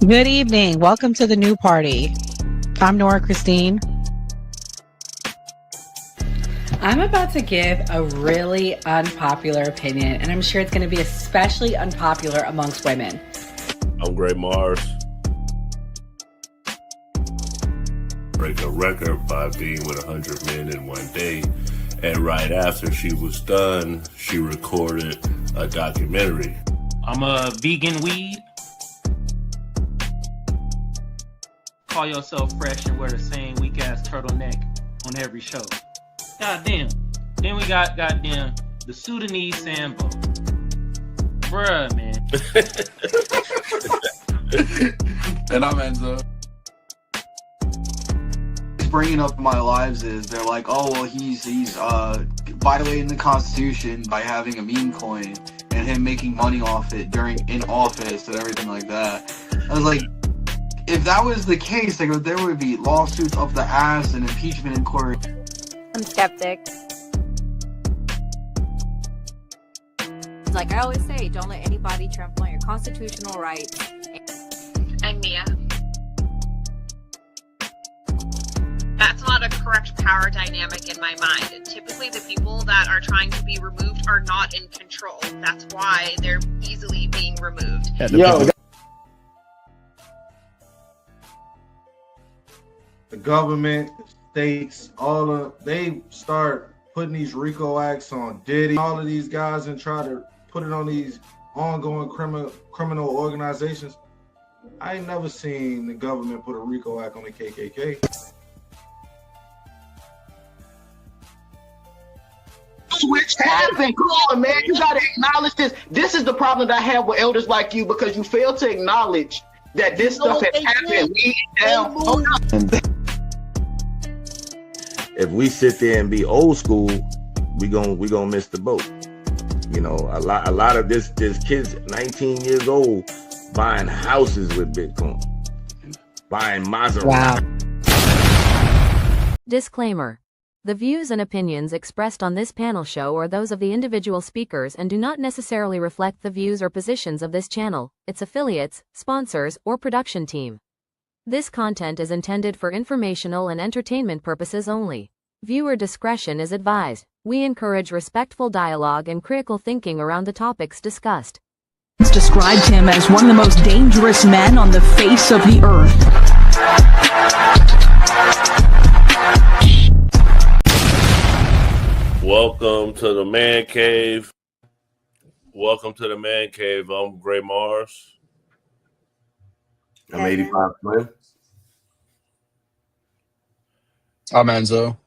Good evening. Welcome to the new party. I'm Nora Christine. I'm about to give a really unpopular opinion, and I'm sure it's going to be especially unpopular amongst women. I'm Gray Mars. Break a record by being with 100 men in one day. And right after she was done, she recorded a documentary. I'm a vegan weed. Call yourself fresh and wear the same weak ass turtleneck on every show. Goddamn. Then we got goddamn the Sudanese Sambo. Bruh, man. And I'm Enzo. Bringing up in my lives is they're like, oh well, he's violating the Constitution by having a meme coin and him making money off it in office and everything like that. I was like, if that was the case, like there would be lawsuits up the ass and impeachment in court. I'm skeptic. Like I always say, don't let anybody trample on your constitutional rights. I'm Mia. That's not a correct power dynamic in my mind. Typically, the people that are trying to be removed are not in control. That's why they're easily being removed. The government, states, they start putting these RICO acts on Diddy, all of these guys, and try to put it on these ongoing criminal organizations. I ain't never seen the government put a RICO act on the KKK. Switch happened. Come on, man. You gotta acknowledge this. This is the problem that I have with elders like you, because you fail to acknowledge that this stuff has happened. We down. Hold on. If we sit there and be old school, we gonna miss the boat. You know, a lot of this kids 19 years old buying houses with Bitcoin, buying Maserati. Wow. Disclaimer. The views and opinions expressed on this panel show are those of the individual speakers and do not necessarily reflect the views or positions of this channel, its affiliates, sponsors, or production team. This content is intended for informational and entertainment purposes only. Viewer discretion is advised. We encourage respectful dialogue and critical thinking around the topics discussed. Described him as one of the most dangerous men on the face of the earth. Welcome to the Man Cave. Welcome to the Man Cave. I'm Gray Mars. I'm 85 Slim. I'm Enzo.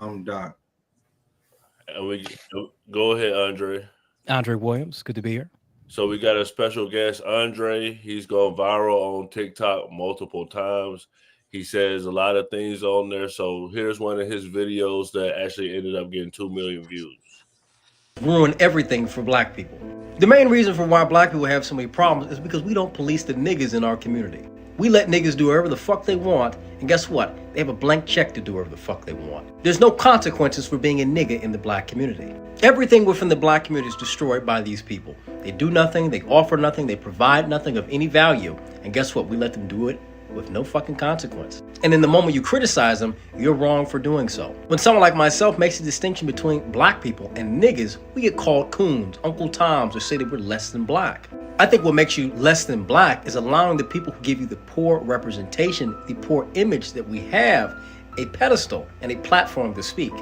I'm Doc. And we go ahead, Andre. Andre Williams, good to be here. So we got a special guest, Andre. He's gone viral on TikTok multiple times. He says a lot of things on there. So here's one of his videos that actually ended up getting 2 million views. Ruin everything for black people. The main reason for why black people have so many problems is because we don't police the niggas in our community. We let niggas do whatever the fuck they want, and guess what? They have a blank check to do whatever the fuck they want. There's no consequences for being a nigga in the black community. Everything within the black community is destroyed by these people. They do nothing, they offer nothing, they provide nothing of any value, and guess what? We let them do it with no fucking consequence. And in the moment you criticize them, you're wrong for doing so. When someone like myself makes a distinction between black people and niggas, we get called coons, Uncle Toms, or say that we're less than black. I think what makes you less than black is allowing the people who give you the poor representation, the poor image that we have, a pedestal and a platform to speak,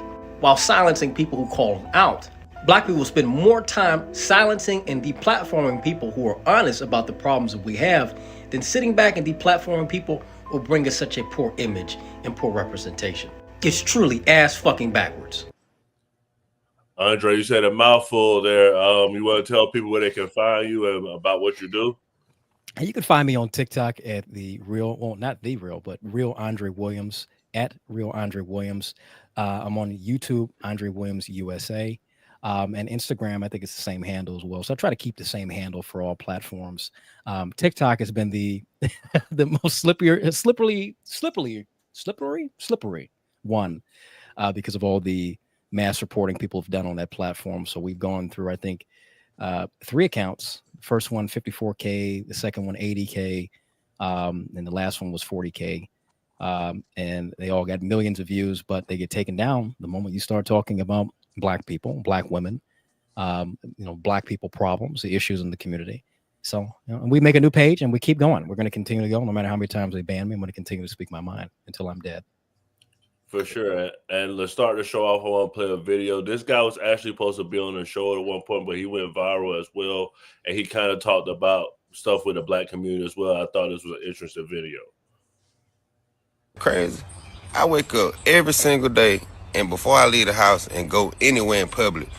while silencing people who call them out. Black people spend more time silencing and deplatforming people who are honest about the problems that we have than sitting back and deplatforming people who bring us such a poor image and poor representation. It's truly ass fucking backwards. Andre, you said a mouthful there. You want to tell people where they can find you and about what you do? And you can find me on TikTok at but Real Andre Williams, at Real Andre Williams. I'm on YouTube, Andre Williams USA. And Instagram, I think it's the same handle as well. So I try to keep the same handle for all platforms. TikTok has been the the most slippery one because of all the mass reporting people have done on that platform. So we've gone through, I think, 3 accounts First one 54K, the second one 80K, and the last one was 40K. And they all got millions of views, but they get taken down the moment you start talking about Black people, Black women, Black people problems, the issues in the community. So and we make a new page and we keep going. We're going to continue to go no matter how many times they ban me. I'm going to continue to speak my mind until I'm dead. For sure. And let's start the show off. I want to play a video. This guy was actually supposed to be on the show at one point, but he went viral as well. And he kind of talked about stuff with the Black community as well. I thought this was an interesting video. Crazy. I wake up every single day, and before I leave the house and go anywhere in public,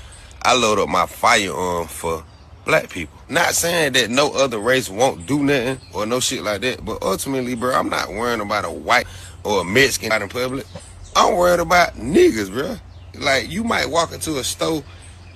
I load up my firearm for Black people. Not saying that no other race won't do nothing or no shit like that, but ultimately, bro, I'm not worrying about a white or a Mexican out in public. I'm worried about niggas, bro. Like, you might walk into a store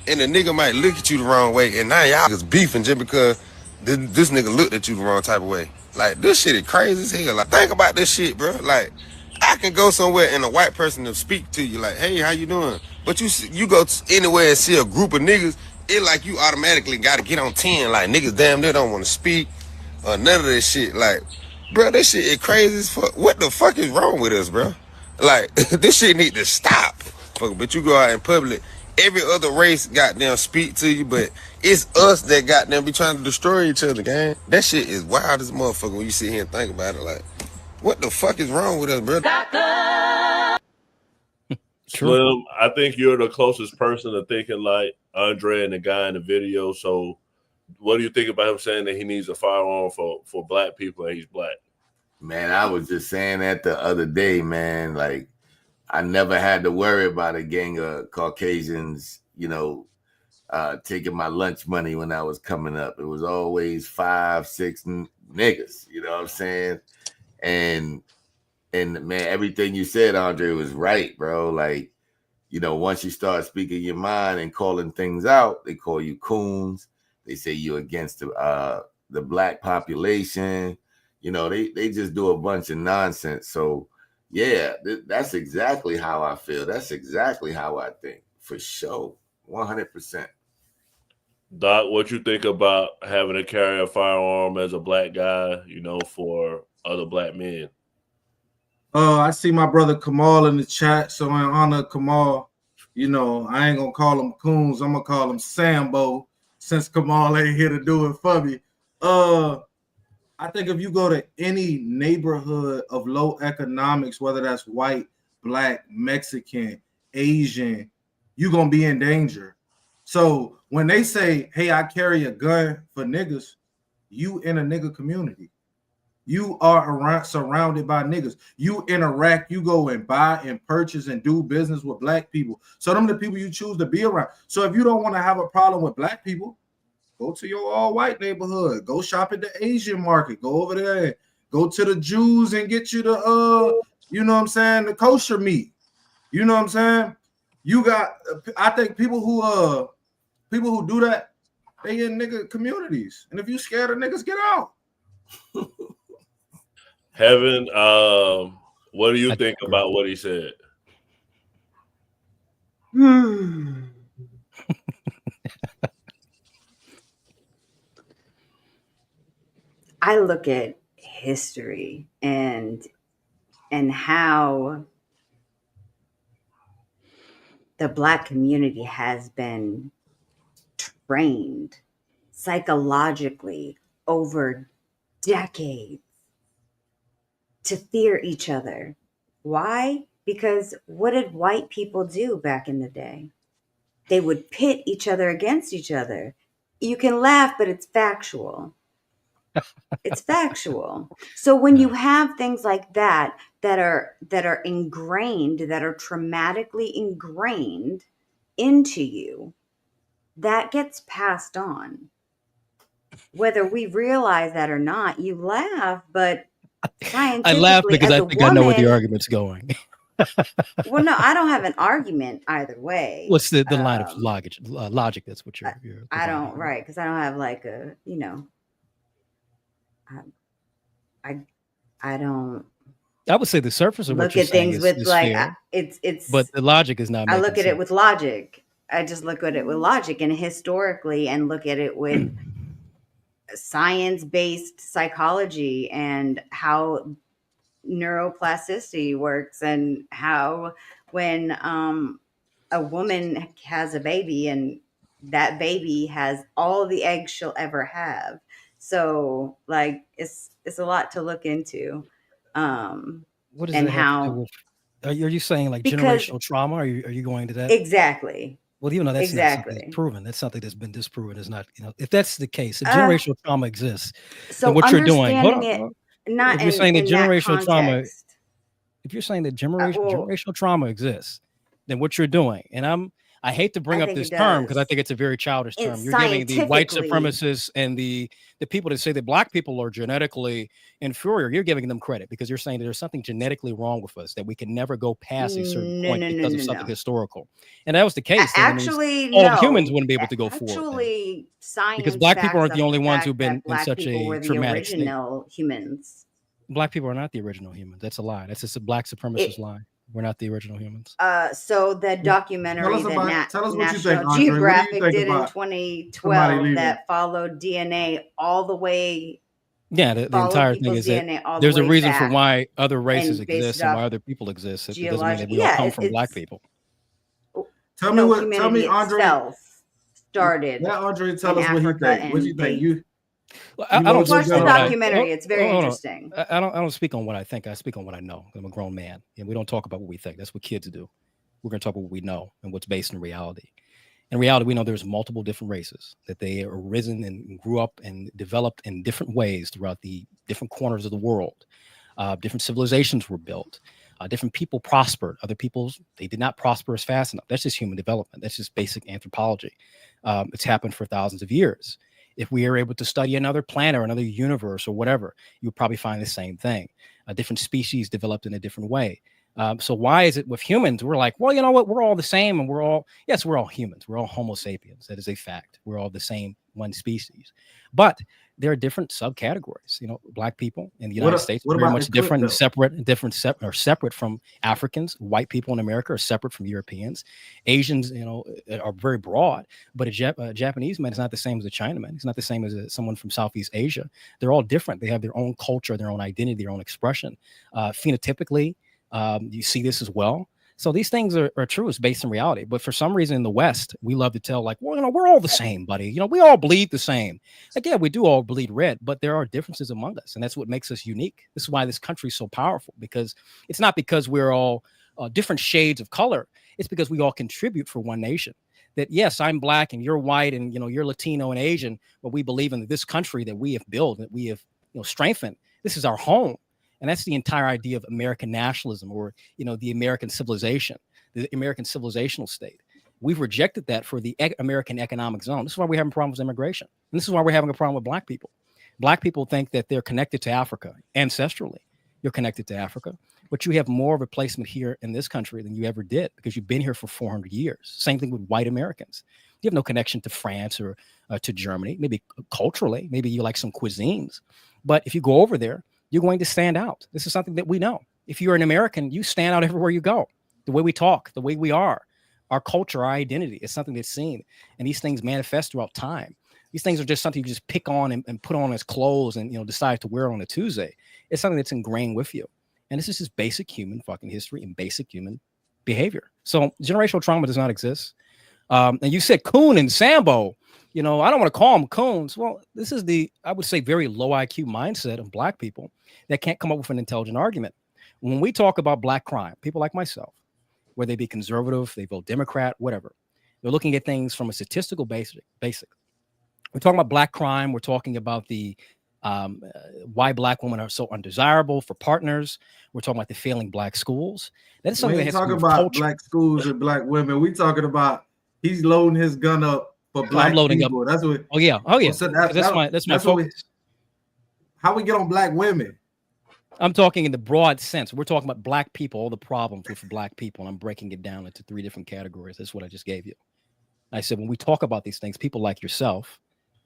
and a nigga might look at you the wrong way, and now y'all is beefing just because this nigga looked at you the wrong type of way. Like, this shit is crazy as hell. Like, think about this shit, bro. Like, I can go somewhere and a white person will speak to you like, hey, how you doing? But you go anywhere and see a group of niggas, it like you automatically got to get on 10. Like, niggas damn near don't want to speak or none of this shit. Like, bro, this shit is crazy as fuck. What the fuck is wrong with us, bro? Like, this shit need to stop. But you go out in public, every other race goddamn speak to you, but it's us that goddamn be trying to destroy each other, gang. That shit is wild as a motherfucker when you sit here and think about it. Like, what the fuck is wrong with us, bro? Slim, I think you're the closest person to thinking like Andre and the guy in the video. So what do you think about him saying that he needs a firearm for Black people and he's Black? Man, I was just saying that the other day, man. Like, I never had to worry about a gang of Caucasians, taking my lunch money when I was coming up. It was always 5, 6 niggas, you know what I'm saying? And man, everything you said, Andre, was right, bro. Like, once you start speaking your mind and calling things out, they call you coons. They say you're against the Black population. They just do a bunch of nonsense. So, yeah, that's exactly how I feel. That's exactly how I think, for sure, 100%. Doc, what you think about having to carry a firearm as a Black guy, for other Black men? I see my brother Kamal in the chat. So in honor of Kamal, I ain't gonna call him coons. I'm gonna call him Sambo, since Kamal ain't here to do it for me. I think if you go to any neighborhood of low economics, whether that's white, Black, Mexican, Asian, you're going to be in danger. So when they say, hey, I carry a gun for niggas, you in a nigga community. You are surrounded by niggas. You interact, you go and buy and purchase and do business with Black people. So them are the people you choose to be around. So if you don't want to have a problem with Black people, go to your all-white neighborhood. Go shop at the Asian market. Go over there. Go to the Jews and get you the, the kosher meat. You know what I'm saying? You got, I think people who do that, they in nigga communities. And if you scared of niggas, get out. Heaven, what do you think about what he said? I look at history and how the Black community has been trained psychologically over decades to fear each other. Why? Because what did white people do back in the day? They would pit each other against each other. You can laugh, but it's factual. It's factual. So when you have things like that are ingrained, that are traumatically ingrained into you, that gets passed on. Whether we realize that or not, you laugh, but scientifically, I laugh because I think I know where the woman, argument's going. well, no, I don't have an argument either way. What's the line of logic? That's what you're I don't, right, because I don't have like a, I don't. I would say the surface of what look you're at things saying with is like fair, it's. but the logic is not. I look at sense. it with logic. I just look at it with logic and historically, and look at it with science-based psychology and how neuroplasticity works, and how when a woman has a baby and that baby has all the eggs she'll ever have. So like it's a lot to look into. What does And that have to do how, with? Are you saying like because generational trauma? Are you going to that? exactly. Well, even though that's not something that's Exactly. proven, that's something that's been disproven. Is not, if that's the case, if Uh, generational trauma exists, then so what you're doing, hold understanding on, it hold on. not If you're saying that in that generational trauma, context. if you're saying that Well, generational trauma exists, then what you're doing, and I hate to bring I up think this it term because I does. think it's a very childish term. It's You're giving the white scientifically. supremacists and the people that say that black people are genetically inferior, you're giving them credit because you're saying that there's something genetically wrong with us, that we can never go past a certain No, point no, no, because of no, something no. historical. And that was the case, then that means Actually, all humans no. wouldn't be able to go forward then. Actually, Because science black people backs aren't the up only the ones who've fact been that in black such people a were the traumatic state. original humans. Black people are not the original humans. That's a lie. That's just a black supremacist It, lie. We're not the original humans. so the documentary that Tell us what you think, National Andre. What do you Geographic think did in about somebody 2012 leaving? that followed DNA all the way, Yeah, the followed entire thing people's is that DNA all the there's a way reason for back why other races and based exist it and why off other people exist. It doesn't mean that geologic. we all Yeah, come from black it's people. Tell humanity me, Andre. itself started Let Andre tell in us what he Africa, think. What you and think? they I know don't what you're watch the speak on gonna what I. say? documentary. It's very Hold on. interesting. I don't speak on what I think. I speak on what I know. I'm a grown man, and we don't talk about what we think. That's what kids do. We're going to talk about what we know and what's based in reality. In reality, we know there's multiple different races, that they arisen and grew up and developed in different ways throughout the different corners of the world. Different civilizations were built. Different people prospered. Other people's, they did not prosper as fast enough. That's just human development. That's just basic anthropology. It's happened for thousands of years. If we are able to study another planet or another universe or whatever, you'll probably find the same thing. Different species developed in a different way. So why is it with humans, we're like, well, you know what? We're all the same. And we're all humans. We're all Homo sapiens. That is a fact. We're all the same one species. But there are different subcategories. Black people in the United States are very much different and separate from Africans. White people in America are separate from Europeans. Asians, are very broad. But a Japanese man is not the same as a Chinaman. He's not the same as someone from Southeast Asia. They're all different. They have their own culture, their own identity, their own expression. Phenotypically, you see this as well. So these things are true. It's based in reality. But for some reason in the West, we love to tell like, well, we're all the same, buddy. We all bleed the same. Like, yeah, we do all bleed red, but there are differences among us. And that's what makes us unique. This is why this country is so powerful, because it's not because we're all different shades of color. It's because we all contribute for one nation. That, yes, I'm black and you're white and, you're Latino and Asian, but we believe in this country that we have built, that we have, strengthened. This is our home. And that's the entire idea of American nationalism, or, the American civilization, the American civilizational state. We've rejected that for the American economic zone. This is why we're having problems with immigration. And this is why we're having a problem with black people. Black people think that they're connected to Africa ancestrally. You're connected to Africa, but you have more of a placement here in this country than you ever did because you've been here for 400 years. Same thing with white Americans. You have no connection to France or to Germany, maybe culturally, maybe you like some cuisines. But if you go over there, you're going to stand out. This is something that we know. If you're an American, you stand out everywhere you go. The way we talk, the way we are, our culture, our identity is something that's seen. And these things manifest throughout time. These things are just something you just pick on and put on as clothes and, decide to wear on a Tuesday. It's something that's ingrained with you. And this is just basic human fucking history and basic human behavior. So generational trauma does not exist. And you said coon and Sambo. I don't want to call them coons. Well, this is I would say, very low IQ mindset of black people that can't come up with an intelligent argument. When we talk about black crime, people like myself, whether they be conservative, they vote Democrat, whatever, they're looking at things from a statistical basic. We're talking about black crime. We're talking about the why black women are so undesirable for partners. We're talking about the failing black schools. That is something we that ain't has to do talking with about culture. black schools and black women. We talking about he's loading his gun up for black I'm loading people. up. That's what. Oh yeah. So that's my focus. How we get on black women? I'm talking in the broad sense. We're talking about black people, all the problems with black people, and I'm breaking it down into 3 different categories. That's what I just gave you. I said, when we talk about these things, people like yourself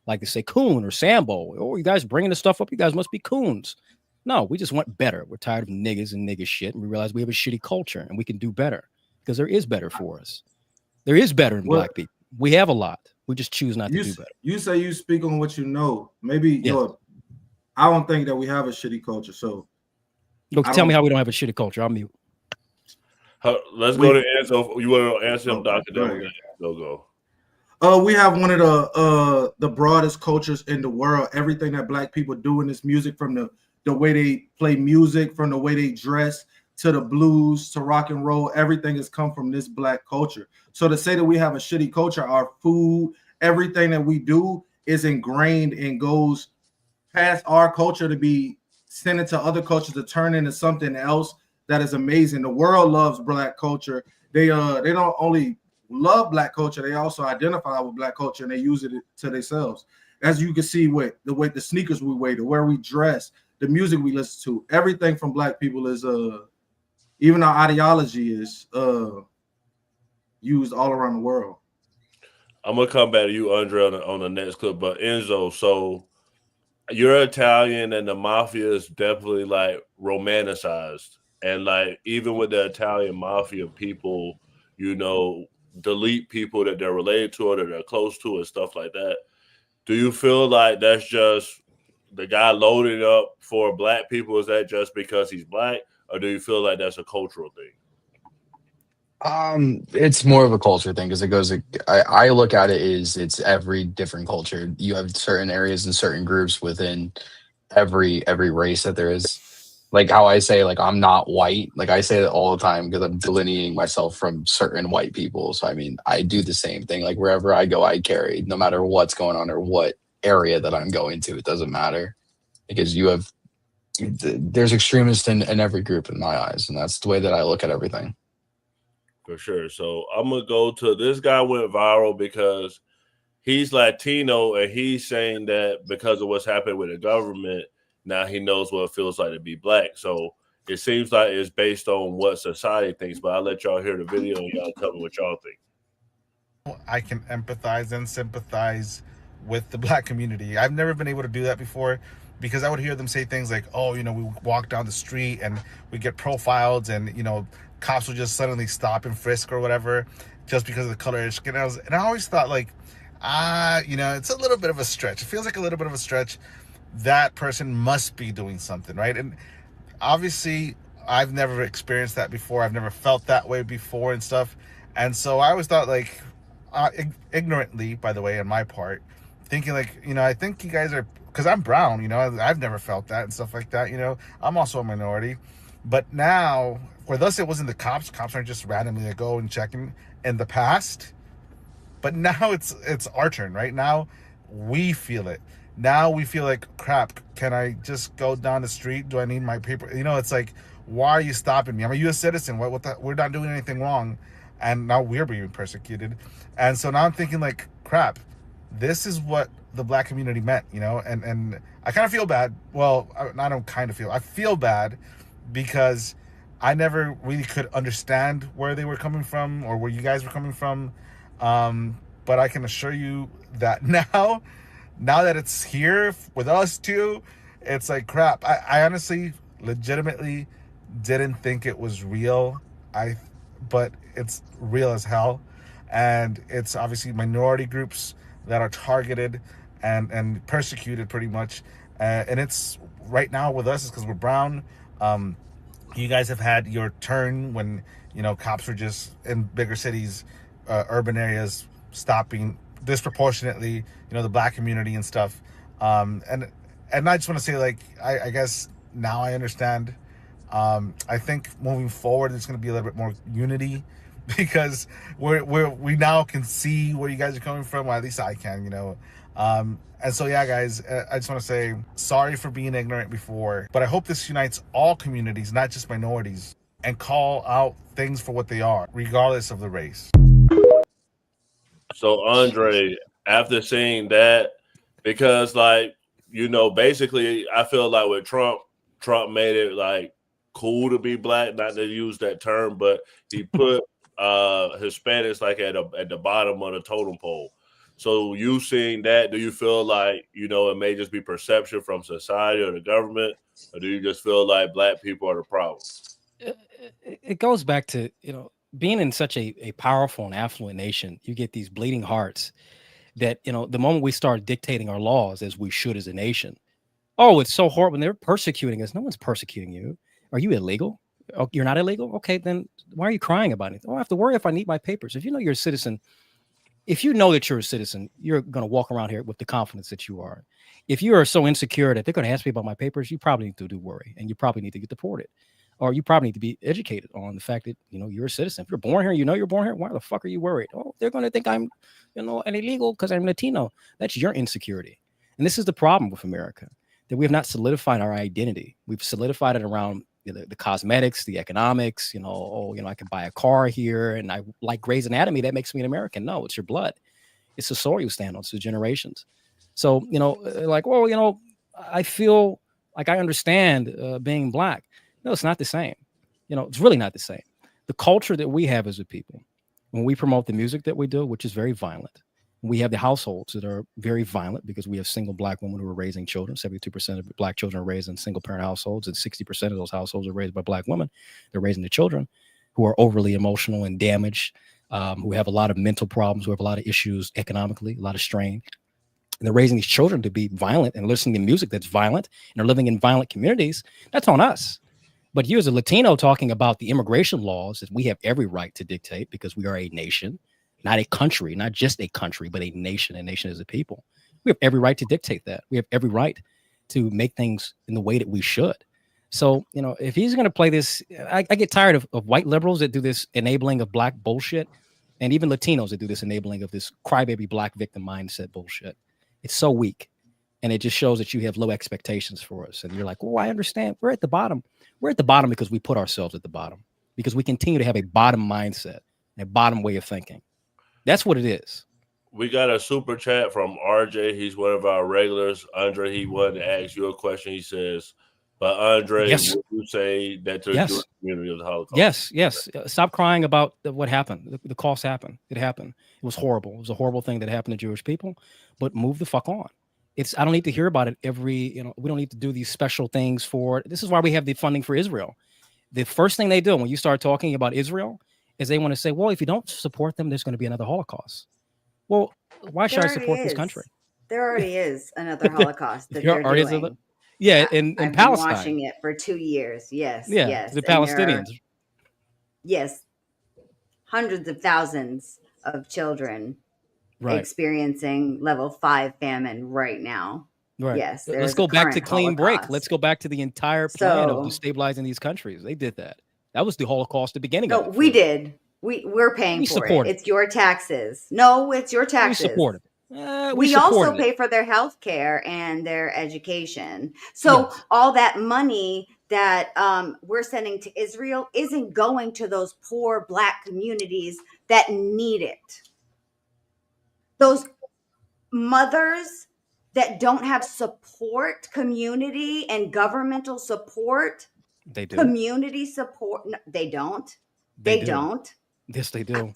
like to say coon or Sambo. Oh, you guys bringing this stuff up? You guys must be coons. No, we just want better. We're tired of niggas and nigga shit, and we realize we have a shitty culture, and we can do better because there is better for us. There is better in black people. We have a lot. We just choose not to You do s- better. you say you speak on what you know. Maybe Yes. I don't think that we have a shitty culture. So Look, I tell me don't. how we don't have a shitty culture. I'll mute. Let's We go to Enzo. You want to answer him, okay, Doctor? Then right. we're gonna go. We have one of the broadest cultures in the world. Everything that black people do in this music, from the way they play music, from the way they dress, to the blues, to rock and roll, everything has come from this black culture. So to say that we have a shitty culture, our food, everything that we do is ingrained and goes past our culture to be sent into other cultures to turn into something else that is amazing. The world loves black culture. They don't only love black culture, they also identify with black culture and they use it to themselves. As you can see with the way the sneakers we wear, the where we dress, the music we listen to, everything from black people is even our ideology is used all around the world. I'm gonna come back to you, Andre, on the next clip. But Enzo, so you're Italian, and the mafia is definitely like romanticized, and like even with the Italian mafia, people, you know, delete people that they're related to or that they're close to and stuff like that. Do you feel like that's just the guy loaded up for black people? Is that just because he's black, or do you feel like that's a cultural thing? It's more of a culture thing because it goes. I look at it as it's every different culture. You have certain areas and certain groups within every race that there is. Like how I say, like I'm not white. Like I say that all the time because I'm delineating myself from certain white people. So I mean, I do the same thing. Like wherever I go, I carry, no matter what's going on or what area that I'm going to. It doesn't matter because you have there's extremists in every group in my eyes, and that's the way that I look at everything. For sure. So I'm gonna go to this guy went viral because he's Latino and he's saying that because of what's happened with the government, now he knows what it feels like to be black. So it seems like it's based on what society thinks, but I'll let y'all hear the video and y'all tell me what y'all think. I can empathize and sympathize with the black community. I've never been able to do that before because I would hear them say things like, oh, you know, we walk down the street and we get profiled and, you know, cops will just suddenly stop and frisk or whatever just because of the color of their skin. And I always thought like, you know, it's a little bit of a stretch. It feels like a little bit of a stretch. That person must be doing something, right? And obviously I've never experienced that before. I've never felt that way before and stuff. And so I always thought like, ignorantly, by the way, on my part, thinking like, you know, I think you guys are, because I'm brown, you know, I've never felt that and stuff like that, you know, I'm also a minority. But now, for us, it wasn't the cops. Cops aren't just randomly to go and checking in the past. But now it's our turn, right? Now we feel it. Now we feel like, crap, can I just go down the street? Do I need my paper? You know, it's like, why are you stopping me? I'm a U.S. citizen. We're not doing anything wrong. And now we're being persecuted. And so now I'm thinking like, crap, this is what the black community meant, you know? And I kind of feel bad. Well, I don't kind of feel. I feel bad because I never really could understand where they were coming from or where you guys were coming from. But I can assure you that now that it's here with us too, it's like, crap. I honestly, legitimately didn't think it was real. But it's real as hell. And it's obviously minority groups that are targeted and persecuted pretty much. And it's right now with us is because we're brown. You guys have had your turn when, you know, cops were just in bigger cities, urban areas, stopping disproportionately, you know, the black community and stuff. And I just want to say, like, I guess now I understand. I think moving forward, there's going to be a little bit more unity because we now can see where you guys are coming from. Well, at least I can, you know. And so, yeah, guys, I just want to say sorry for being ignorant before, but I hope this unites all communities, not just minorities, and call out things for what they are, regardless of the race. So Andre, after seeing that, because like, you know, basically I feel like with Trump made it like cool to be black, not to use that term, but he put Hispanics like at the bottom of the totem pole. So you seeing that, do you feel like, you know, it may just be perception from society or the government, or do you just feel like black people are the problem? It goes back to, you know, being in such a powerful and affluent nation, you get these bleeding hearts that, the moment we start dictating our laws as we should as a nation, oh, it's so horrible. When they're persecuting us, no one's persecuting you. Are you illegal? Oh, you're not illegal? Okay, then why are you crying about it? I don't have to worry if I need my papers. If you know you're a citizen, if you know that you're a citizen, you're going to walk around here with the confidence that you are. If you are so insecure that they're going to ask me about my papers, you probably need to do worry, and you probably need to get deported, or you probably need to be educated on the fact that you're a citizen. If you're born here, you're born here. Why the fuck are you worried? Oh, they're going to think I'm, an illegal because I'm Latino. That's your insecurity, and this is the problem with America, that we have not solidified our identity. We've solidified it around the cosmetics, the economics. I can buy a car here, and I like Grey's Anatomy. That makes me an American. No, it's your blood. It's the soil you stand on. It's the generations. So I feel like I understand being Black. No, it's not the same. It's really not the same. The culture that we have as a people, when we promote the music that we do, which is very violent, we have the households that are very violent because we have single Black women who are raising children. 72% of Black children are raised in single parent households, and 60% of those households are raised by Black women. They're raising the children who are overly emotional and damaged, who have a lot of mental problems, who have a lot of issues economically, a lot of strain. And they're raising these children to be violent and listening to music that's violent, and are living in violent communities. That's on us. But you as a Latino talking about the immigration laws that we have every right to dictate because we are a nation, not a country, not just a country, but a nation. A nation is a people. We have every right to dictate that. We have every right to make things in the way that we should. So, if he's going to play this, I get tired of white liberals that do this enabling of Black bullshit, and even Latinos that do this enabling of this crybaby Black victim mindset bullshit. It's so weak. And it just shows that you have low expectations for us. And you're like, well, I understand. We're at the bottom. We're at the bottom because we put ourselves at the bottom, because we continue to have a bottom mindset, a bottom way of thinking. That's what it is. We got a super chat from RJ. He's one of our regulars. Andre, he wanted to ask you a question. He says, but Andre, Yes. would you say that to the Yes. Jewish community of the Holocaust? Yes. Stop crying about what happened. The cost happened. It happened. It was horrible. It was a horrible thing that happened to Jewish people, but move the fuck on. I don't need to hear about it we don't need to do these special things for it. This is why we have the funding for Israel. The first thing they do when you start talking about Israel is they want to say, well, if you don't support them, there's going to be another Holocaust. Well, why should I support this country? There already is another Holocaust that There they're already is doing. in I've Palestine. been watching it for 2 years. Yes, Yeah, yes. the And there are- Palestinians. yes, hundreds of thousands of children Right. experiencing level 5 famine right now. Right. Yes, Let's there's go a back to current clean break. Holocaust. Let's go back to the entire plan of So- destabilizing these countries. They did that. That was the Holocaust, the beginning No, of it. we did. We're paying We for support it. it. It's your taxes. No, it's your We taxes. support it. We also supported it. pay for their health care and their education. So all that money that we're sending to Israel isn't going to those poor Black communities that need it. Those mothers that don't have support, community and governmental support, They do. community support. No, they don't. They They do. don't. Yes, they do.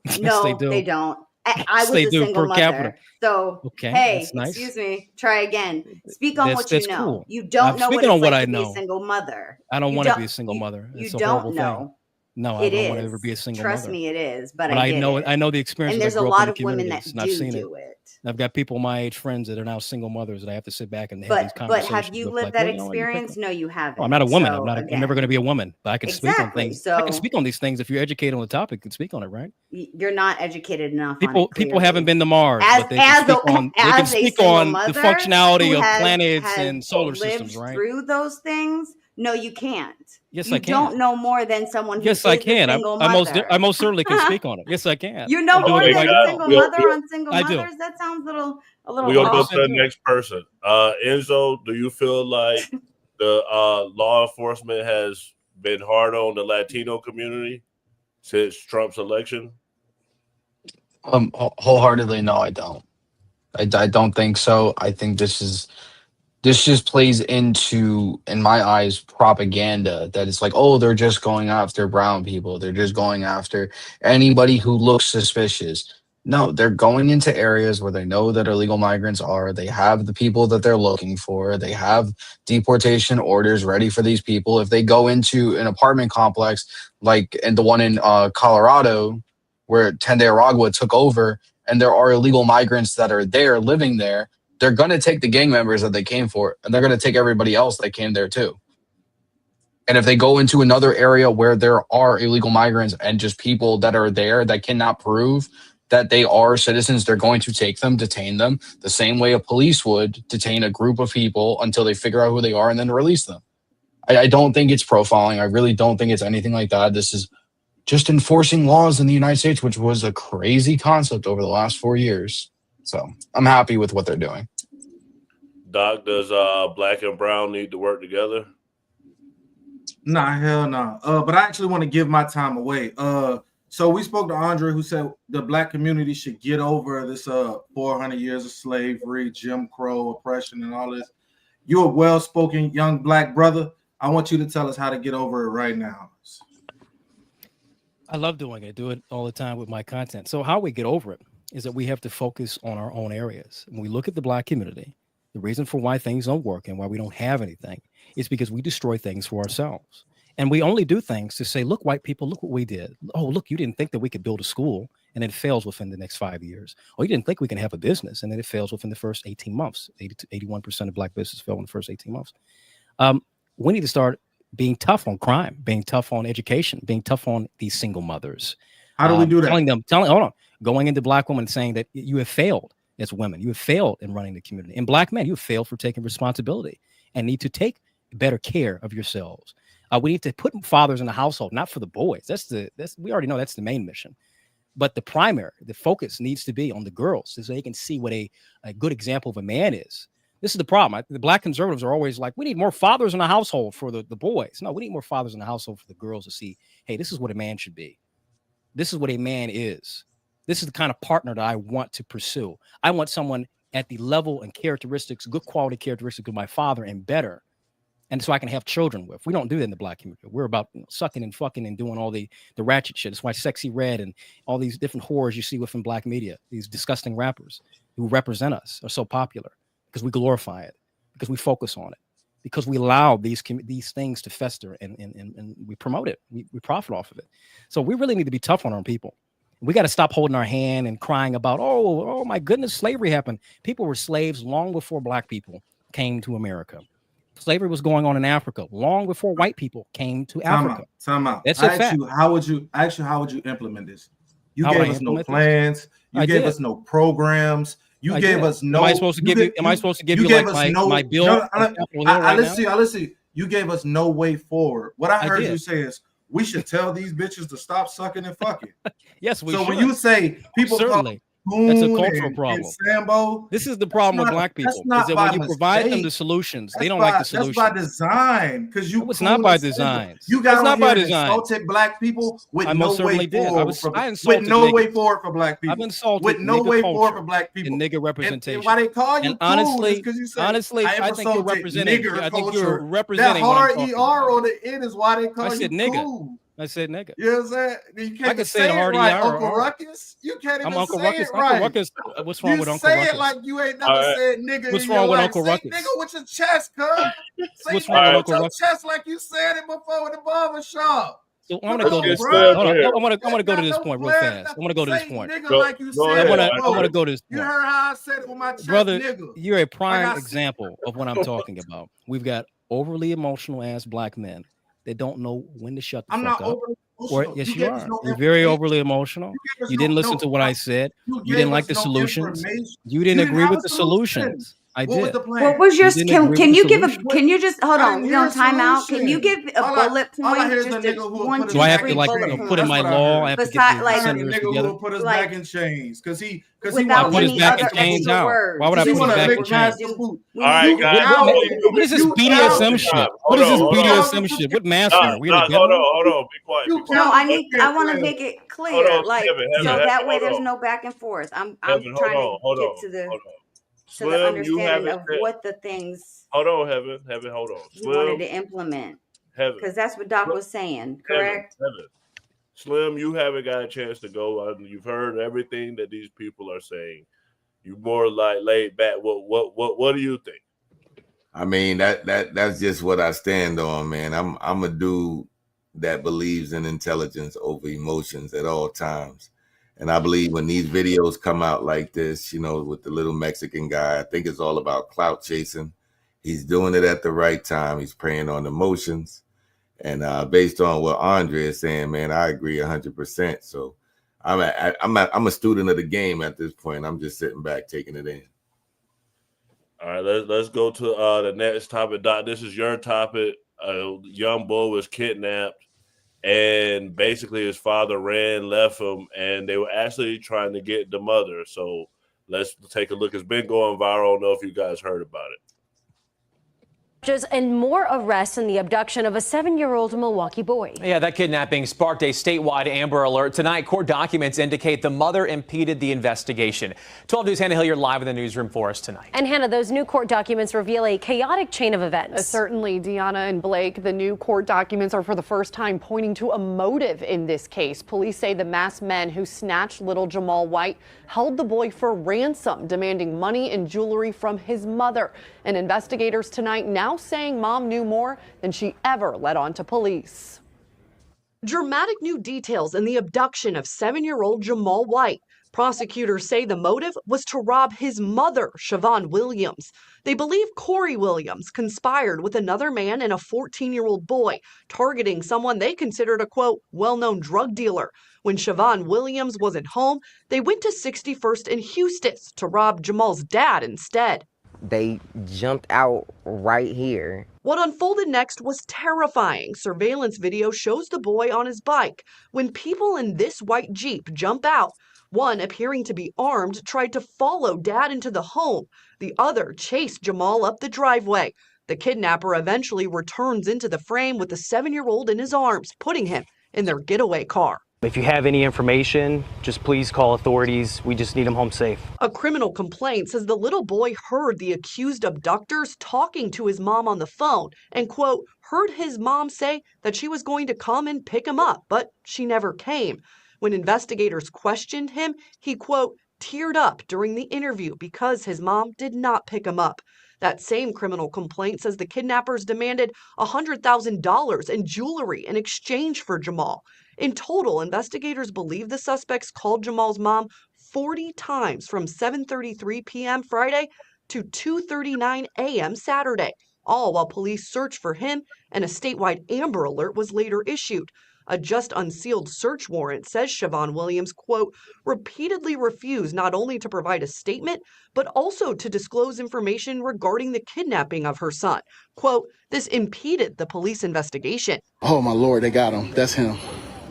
Yes, No, they do. they don't. I Yes, was they a do, single per mother. capita. So, Okay, hey, that's nice. excuse me, try again. Speak on what That's you know. cool. You don't know what speaking it's on what like I to be know. a single mother. I don't You want to be a single mother. You It's a don't horrible know. thing. No, I It don't want to ever is. be a single Trust mother. me, it is. But But I I get know it. I know the experience. And I there's a grew up lot in the of women that communities, and I've do seen do it. it. I've got people my age, friends that are now single mothers that I have to sit back and have these But conversations have you with, lived like, that well, what do you think experience? No, you haven't. Oh, I'm not a woman. So, I'm never going to be a woman, but I can speak on Exactly. things. I can So- speak on these things if you're educated on the topic. You can speak on it, right? You're not educated enough on People it, people clearly. haven't been to Mars, As- but they can as speak a- on they can as a speak single on the mother functionality who of has planets and solar lived systems, right? through those things. No, you can't. Yes, you I can. don't know more than someone who Yes, is I a can. single I mother. most certainly can speak on it. Yes, I can. You know I'm doing more it than right a now. single mother on single I do. mothers. That sounds a little We're gonna go off. to the next person. Enzo, do you feel like the law enforcement has been hard on the Latino community since Trump's election? Wholeheartedly, no, I don't. I don't think so. I think this just plays into, in my eyes, propaganda that it's like, oh, they're just going after brown people. They're just going after anybody who looks suspicious. No, they're going into areas where they know that illegal migrants are. They have the people that they're looking for. They have deportation orders ready for these people. If they go into an apartment complex, like and the one in Colorado, where Tende Aragua took over, and there are illegal migrants that are there living there, they're going to take the gang members that they came for, and they're going to take everybody else that came there too. And if they go into another area where there are illegal migrants and just people that are there that cannot prove that they are citizens, they're going to take them, detain them, the same way a police would detain a group of people until they figure out who they are and then release them. I don't think it's profiling. I really don't think it's anything like that. This is just enforcing laws in the United States, which was a crazy concept over the last 4 years. So I'm happy with what they're doing. Doc, does black and brown need to work together? Nah, hell no. But I actually want to give my time away. So we spoke to Andre, who said the black community should get over this 400 years of slavery, Jim Crow, oppression, and all this. You're a well-spoken young black brother. I want you to tell us how to get over it right now. I love doing it. I do it all the time with my content. So how we get over it is that we have to focus on our own areas. When we look at the black community, the reason for why things don't work and why we don't have anything is because we destroy things for ourselves. And we only do things to say, look, white people, look what we did. Oh, look, you didn't think that we could build a school and it fails within the next 5 years. Or you didn't think we can have a business and then it fails within the first 18 months. 80 to 81% of black businesses fail in the first 18 months. We need to start being tough on crime, being tough on education, being tough on these single mothers. How do we do that? Going into black women saying that you have failed as women, you have failed in running the community. And black men, you have failed for taking responsibility and need to take better care of yourselves. We need to put fathers in the household, not for the boys. We already know that's the main mission. But the focus needs to be on the girls so they can see what a good example of a man is. This is the problem. The black conservatives are always like, we need more fathers in the household for the boys. No, we need more fathers in the household for the girls to see, hey, this is what a man should be. This is what a man is. This is the kind of partner that I want to pursue. I want someone at the level and characteristics, good quality characteristics of my father and better. And so I can have children with. We don't do that in the black community. We're about sucking and fucking and doing all the ratchet shit. That's why Sexy Red and all these different horrors you see within black media, these disgusting rappers who represent us are so popular because we glorify it, because we focus on it, because we allow these things to fester and we promote it. We profit off of it. So we really need to be tough on our people. We got to stop holding our hand and crying about, oh my goodness, slavery happened. People were slaves long before black people came to America. Slavery was going on in Africa long before white people came to Africa. Time out. That's a fact. How would you implement this? You gave us no plans. You gave us no programs. You gave us no. Am I supposed to give you? Am I supposed to give you like my bill? I listen. You gave us no way forward. What I heard you say is we should tell these bitches to stop sucking and fucking. Yes, we should. So when you say people certainly. That's a cultural problem. Sambo, this is the problem with black people. Is that when you provide them the solutions, they don't like the solutions. That's by design. Because it's not by design. You got on here and insulted black people with no way forward. With no way forward for black people. I've insulted with no way forward for black people. And nigga representation. And why they call you honestly, cool? You said, I think you're representing. I think you're representing. That hard ER on the end is why they call you nigga. Cool. I said nigga. You know what I'm saying? You can't I can say it hard right, Uncle Ruckus. You can't even Uncle say Ruckus. it right. Uncle Ruckus. What's wrong with Uncle Ruckus? You say it like you ain't never said nigga. What's wrong with Uncle Ruckus? Nigga with your chest, cuz. What's wrong with Uncle Ruckus? Chest like you said it before in the barber shop. So I'm gonna go to this. I'm gonna go to this point real fast. I'm gonna go to this point. I want to go to this point. You heard how I said it with my chest, brother. Nigga. You're a prime example of what I'm talking about. We've got overly emotional ass black men that don't know when to shut the fuck up. Or yes, you are. You're very overly emotional. You didn't listen to what I said. You didn't like the solutions. You didn't agree with the solutions. I did. What was your? Can you give a? Can you just hold on? We on timeout. Can you give a bullet point? Just one. Do I have to like put in my law? I have to get the senators together. Put us back in chains because he put his back in chains out. Why would I put his back in chains? All right, guys. What is this BDSM shit? What is this BDSM shit? What master? Hold on. Be quiet. No, I want to make it clear, like so that way there's no back and forth. I'm trying to get to the. To the understanding of what the things. Hold on, Heaven, hold on. You wanted to implement. Because that's what Doc was saying, correct? Heaven. Slim, you haven't got a chance to go. You've heard everything that these people are saying. You more like laid back. What do you think? I mean, that's just what I stand on, man. I'm a dude that believes in intelligence over emotions at all times. And I believe when these videos come out like this, you know, with the little Mexican guy, I think it's all about clout chasing. He's doing it at the right time. He's preying on emotions. And based on what Andre is saying, man, I agree 100%. So I'm a student of the game at this point. I'm just sitting back taking it in. All right, let's go to the next topic, Doc. This is your topic. A young boy was kidnapped, and basically his father left him, and they were actually trying to get the mother. So let's take a look. It's been going viral. I don't know if you guys heard about it. And more arrests in the abduction of a 7-year-old Milwaukee boy. Yeah, that kidnapping sparked a statewide Amber Alert. Tonight, court documents indicate the mother impeded the investigation. 12 News' Hannah Hilliard live in the newsroom for us tonight. And Hannah, those new court documents reveal a chaotic chain of events. Certainly, Deanna and Blake, the new court documents are for the first time pointing to a motive in this case. Police say the masked men who snatched little Jamal White held the boy for ransom, demanding money and jewelry from his mother. And investigators tonight now saying mom knew more than she ever let on to police. Dramatic new details in the abduction of 7-year-old Jamal White. Prosecutors say the motive was to rob his mother, Siobhan Williams. They believe Corey Williams conspired with another man and a 14-year-old boy, targeting someone they considered a, quote, well-known drug dealer. When Siobhan Williams wasn't home, they went to 61st and Eustis to rob Jamal's dad instead. They jumped out right here. What unfolded next was terrifying. Surveillance video shows the boy on his bike. When people in this white Jeep jump out, one appearing to be armed tried to follow dad into the home. The other chased Jamal up the driveway. The kidnapper eventually returns into the frame with the 7-year-old in his arms, putting him in their getaway car. If you have any information, just please call authorities. We just need him home safe. A criminal complaint says the little boy heard the accused abductors talking to his mom on the phone and, quote, heard his mom say that she was going to come and pick him up, but she never came. When investigators questioned him, he, quote, teared up during the interview because his mom did not pick him up. That same criminal complaint says the kidnappers demanded $100,000 in jewelry in exchange for Jamal. In total, investigators believe the suspects called Jamal's mom 40 times from 7:33 p.m. Friday to 2:39 a.m. Saturday, all while police searched for him and a statewide Amber Alert was later issued. A just unsealed search warrant says Siobhan Williams, quote, repeatedly refused not only to provide a statement, but also to disclose information regarding the kidnapping of her son. Quote, this impeded the police investigation. Oh, my Lord, they got him. That's him.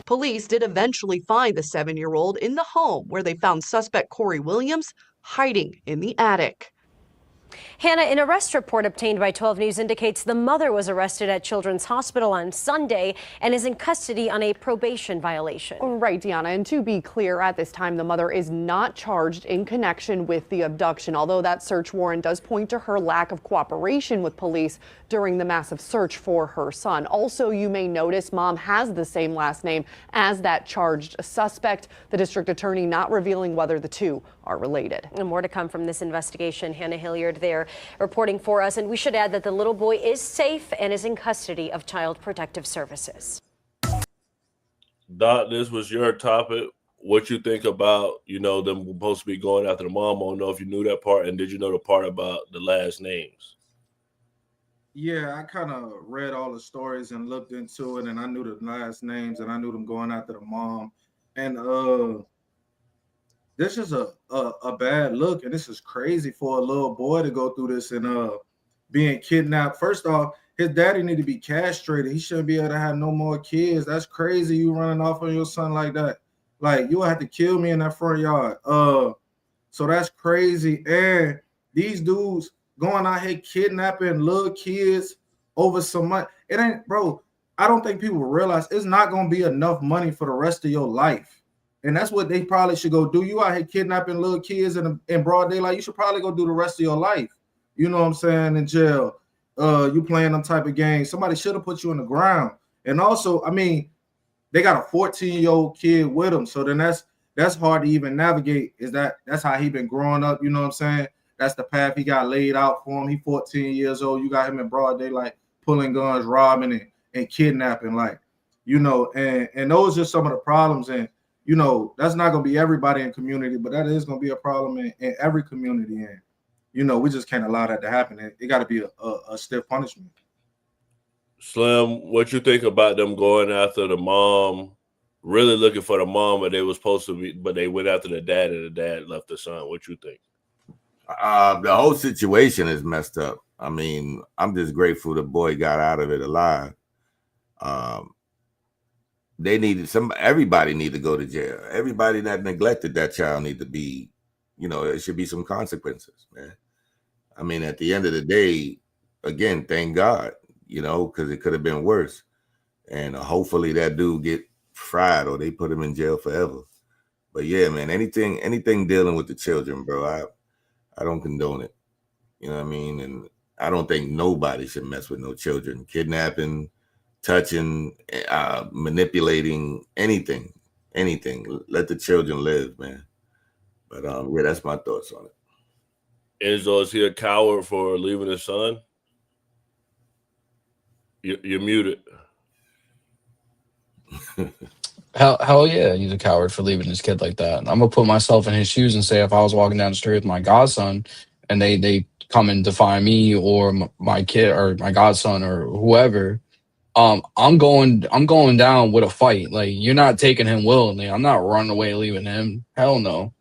Police did eventually find the 7-year-old in the home where they found suspect Corey Williams hiding in the attic. Hannah, an arrest report obtained by 12 News indicates the mother was arrested at Children's Hospital on Sunday and is in custody on a probation violation. Right, Deanna. And to be clear, at this time, the mother is not charged in connection with the abduction, although that search warrant does point to her lack of cooperation with police during the massive search for her son. Also, you may notice mom has the same last name as that charged suspect, the district attorney not revealing whether the two are related. And more to come from this investigation. Hannah Hilliard there reporting for us. And we should add that the little boy is safe and is in custody of Child Protective Services. Doc, this was your topic. What you think about, them supposed to be going after the mom? I don't know if you knew that part. And did you know the part about the last names? Yeah, I kind of read all the stories and looked into it, and I knew the last names, and I knew them going after the mom. And this is a bad look, and this is crazy for a little boy to go through this and being kidnapped. First off, his daddy need to be castrated. He shouldn't be able to have no more kids. That's crazy. You running off on your son like that. Like, you have to kill me in that front yard. So that's crazy. And these dudes going out here kidnapping little kids over some money. It ain't, bro. I don't think people realize it's not gonna be enough money for the rest of your life. And that's what they probably should go do. You out here kidnapping little kids in broad daylight, you should probably go do the rest of your life. You know what I'm saying? In jail. You playing them type of games. Somebody should have put you in the ground. And also, I mean, they got a 14-year-old kid with them. So then that's hard to even navigate. That's how he been growing up, you know what I'm saying? That's the path he got laid out for him. He 14 years old. You got him in broad daylight, pulling guns, robbing and kidnapping, and those are some of the problems. And you know, that's not gonna be everybody in community, but that is gonna be a problem in every community. And you know, we just can't allow that to happen. It got to be a stiff punishment. Slim, what you think about them going after the mom, really looking for the mom, but they was supposed to be, but they went after the dad, and the dad left the son? What you think? The whole situation is messed up. I mean, I'm just grateful the boy got out of it alive. They needed everybody need to go to jail. Everybody that neglected that child need to be, you know, it should be some consequences, man. I mean, at the end of the day, again, thank God, you know, because it could have been worse. And hopefully that dude get fried or they put him in jail forever. But yeah, man, anything dealing with the children, bro, I don't condone it. You know what I mean? And I don't think nobody should mess with no children. Kidnapping, touching, manipulating, anything. Let the children live, man. But yeah, that's my thoughts on it. Enzo, is he a coward for leaving his son? You're muted. Hell yeah, he's a coward for leaving his kid like that. I'm gonna put myself in his shoes and say if I was walking down the street with my godson and they come and define me or my kid or my godson or whoever, I'm going down with a fight. Like, you're not taking him willingly. I'm not running away leaving him. Hell no.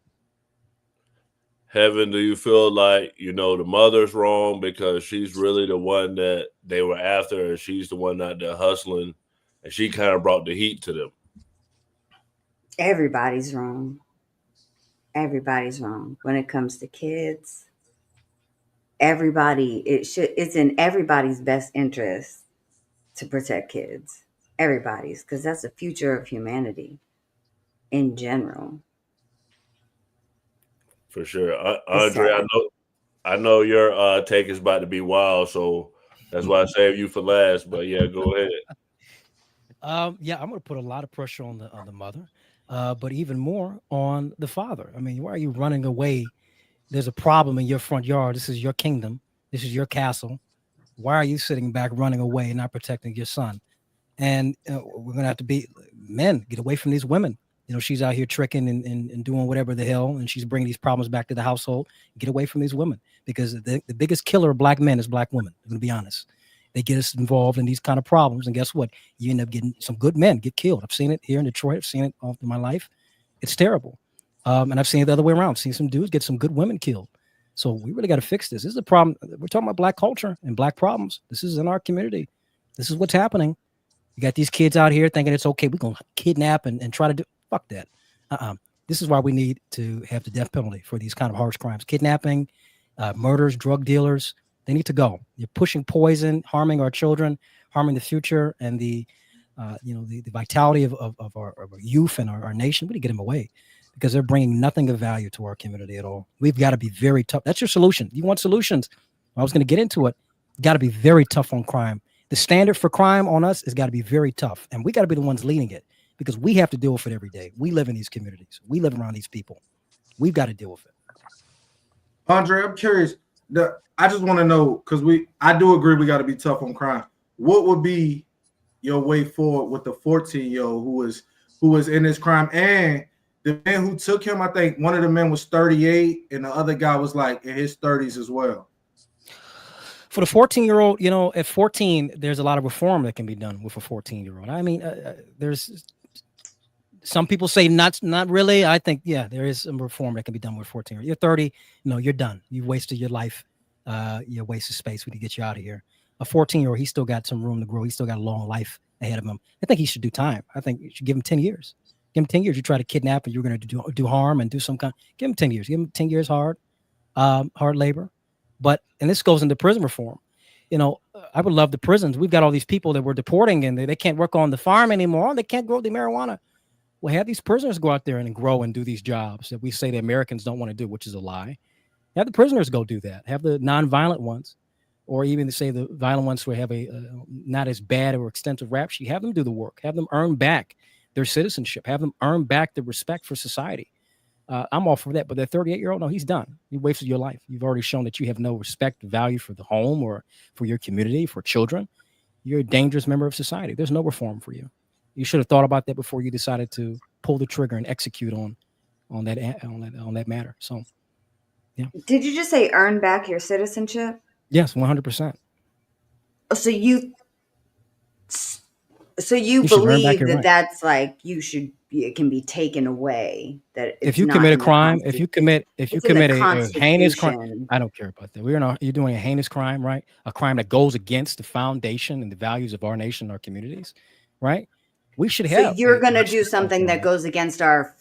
Heaven, do you feel like, you know, the mother's wrong because she's really the one that they were after, and she's the one out there hustling, and she kind of brought the heat to them? Everybody's wrong. Everybody's wrong when it comes to kids. It's in everybody's best interest to protect kids. Everybody's, because that's the future of humanity in general. For sure. Andre, I know your take is about to be wild, so that's why I saved you for last. But yeah, go ahead. Yeah, I'm going to put a lot of pressure on the mother, but even more on the father. I mean, why are you running away? There's a problem in your front yard. This is your kingdom. This is your castle. Why are you sitting back, running away, and not protecting your son? And we're going to have to be men. Get away from these women. You know, she's out here tricking and doing whatever the hell, and she's bringing these problems back to the household. Get away from these women, because the biggest killer of black men is black women. I'm going to be honest. They get us involved in these kind of problems, and guess what? You end up getting some good men get killed. I've seen it here in Detroit. I've seen it all through my life. It's terrible. And I've seen it the other way around. I've seen some dudes get some good women killed. So we really got to fix this. This is a problem. We're talking about black culture and black problems. This is in our community. This is what's happening. You got these kids out here thinking it's okay. We're going to kidnap and try to do. Fuck that. This is why we need to have the death penalty for these kind of harsh crimes. Kidnapping, murders, drug dealers. They need to go. You're pushing poison, harming our children, harming the future and the vitality of our youth and our nation. We need to get them away, because they're bringing nothing of value to our community at all. We've got to be very tough. That's your solution. You want solutions? I was going to get into it. Got to be very tough on crime. The standard for crime on us has got to be very tough, and we got to be the ones leading it, because we have to deal with it every day. We live in these communities. We live around these people. We've got to deal with it. Andre, I'm curious. I just want to know, because I do agree we got to be tough on crime. What would be your way forward with the 14-year-old who was in this crime? And the man who took him, I think one of the men was 38 and the other guy was like in his 30s as well. For the 14-year-old, you know, at 14, there's a lot of reform that can be done with a 14-year-old. I mean, there's some people say not really. I think, yeah, there is some reform that can be done with 14-year-old. You're 30, no, you're done. You've wasted your life. You wasted space. We need to get you out of here. A 14-year-old, he's still got some room to grow. He's still got a long life ahead of him. I think he should do time. I think you should give him 10 years. Give him 10 years. You try to kidnap and you're going to do harm and do some kind. Give him 10 years. Give him 10 years hard labor. But, and this goes into prison reform. You know, I would love the prisons. We've got all these people that we're deporting and they can't work on the farm anymore. They can't grow the marijuana. Well, have these prisoners go out there and grow and do these jobs that we say the Americans don't want to do, which is a lie. Have the prisoners go do that. Have the nonviolent ones, or even say the violent ones who have a not as bad or extensive rap sheet. Have them do the work. Have them earn back their citizenship. Have them earn back the respect for society. I'm all for that. But that 38-year-old, no, he's done. You wasted your life. You've already shown that you have no respect, value for the home or for your community, for children. You're a dangerous member of society. There's no reform for you. You should have thought about that before you decided to pull the trigger and execute on that matter. So, yeah. Did you just say earn back your citizenship? Yes, 100%. So you You should earn back believe your that right. that's like it can be taken away, that it's If you not commit a in the crime, if you commit It's in the a heinous crime, Constitution. I don't care about that. You're doing a heinous crime, right? A crime that goes against the foundation and the values of our nation, our communities, right? We should So have you're going to national do something that law. goes against our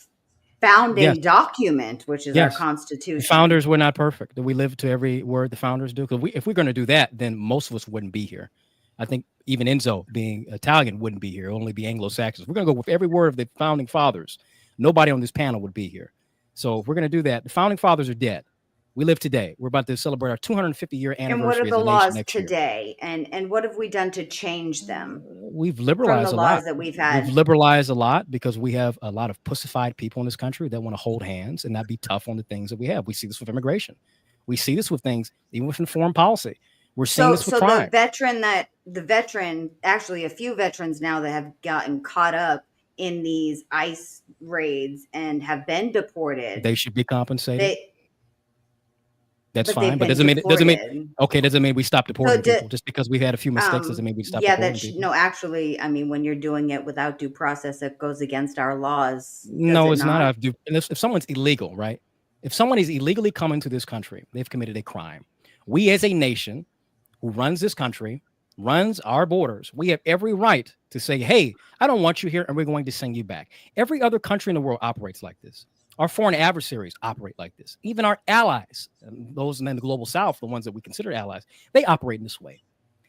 Yes. founding document, which is our Yes. The Constitution. founders were not perfect. That we live to every word the founders do. Because if we're going to do that, then most of us wouldn't be here. I think even Enzo, being Italian, wouldn't be here. It'll only be Anglo-Saxons. We're going to go with every word of the founding fathers. Nobody on this panel would be here. So if we're going to do that, the founding fathers are dead. We live today. We're about to celebrate our 250-year And anniversary what are as the a nation laws next year. today? And what have we done to change them We've from liberalized the a laws lot. that we've had? We've liberalized a lot because we have a lot of pussified people in this country that want to hold hands and not be tough on the things that we have. We see this with immigration. We see this with things, even with foreign policy. We're seeing this with crime. The veteran, actually a few veterans now that have gotten caught up in these ICE raids and have been deported. They should be compensated. That's but fine, they've but been doesn't mean deported. doesn't mean we stop deporting So people. Just because we've had a few mistakes doesn't mean we stop deporting people. No, actually, I mean, when you're doing it without due process, it goes against our laws. No, does it's it not. If someone's illegal, right? If someone is illegally coming to this country, they've committed a crime. We as a nation who runs this country, runs our borders, we have every right to say, hey, I don't want you here, and we're going to send you back. Every other country in the world operates like this. Our foreign adversaries operate like this. Even our allies, those in the global south, the ones that we consider allies, they operate in this way.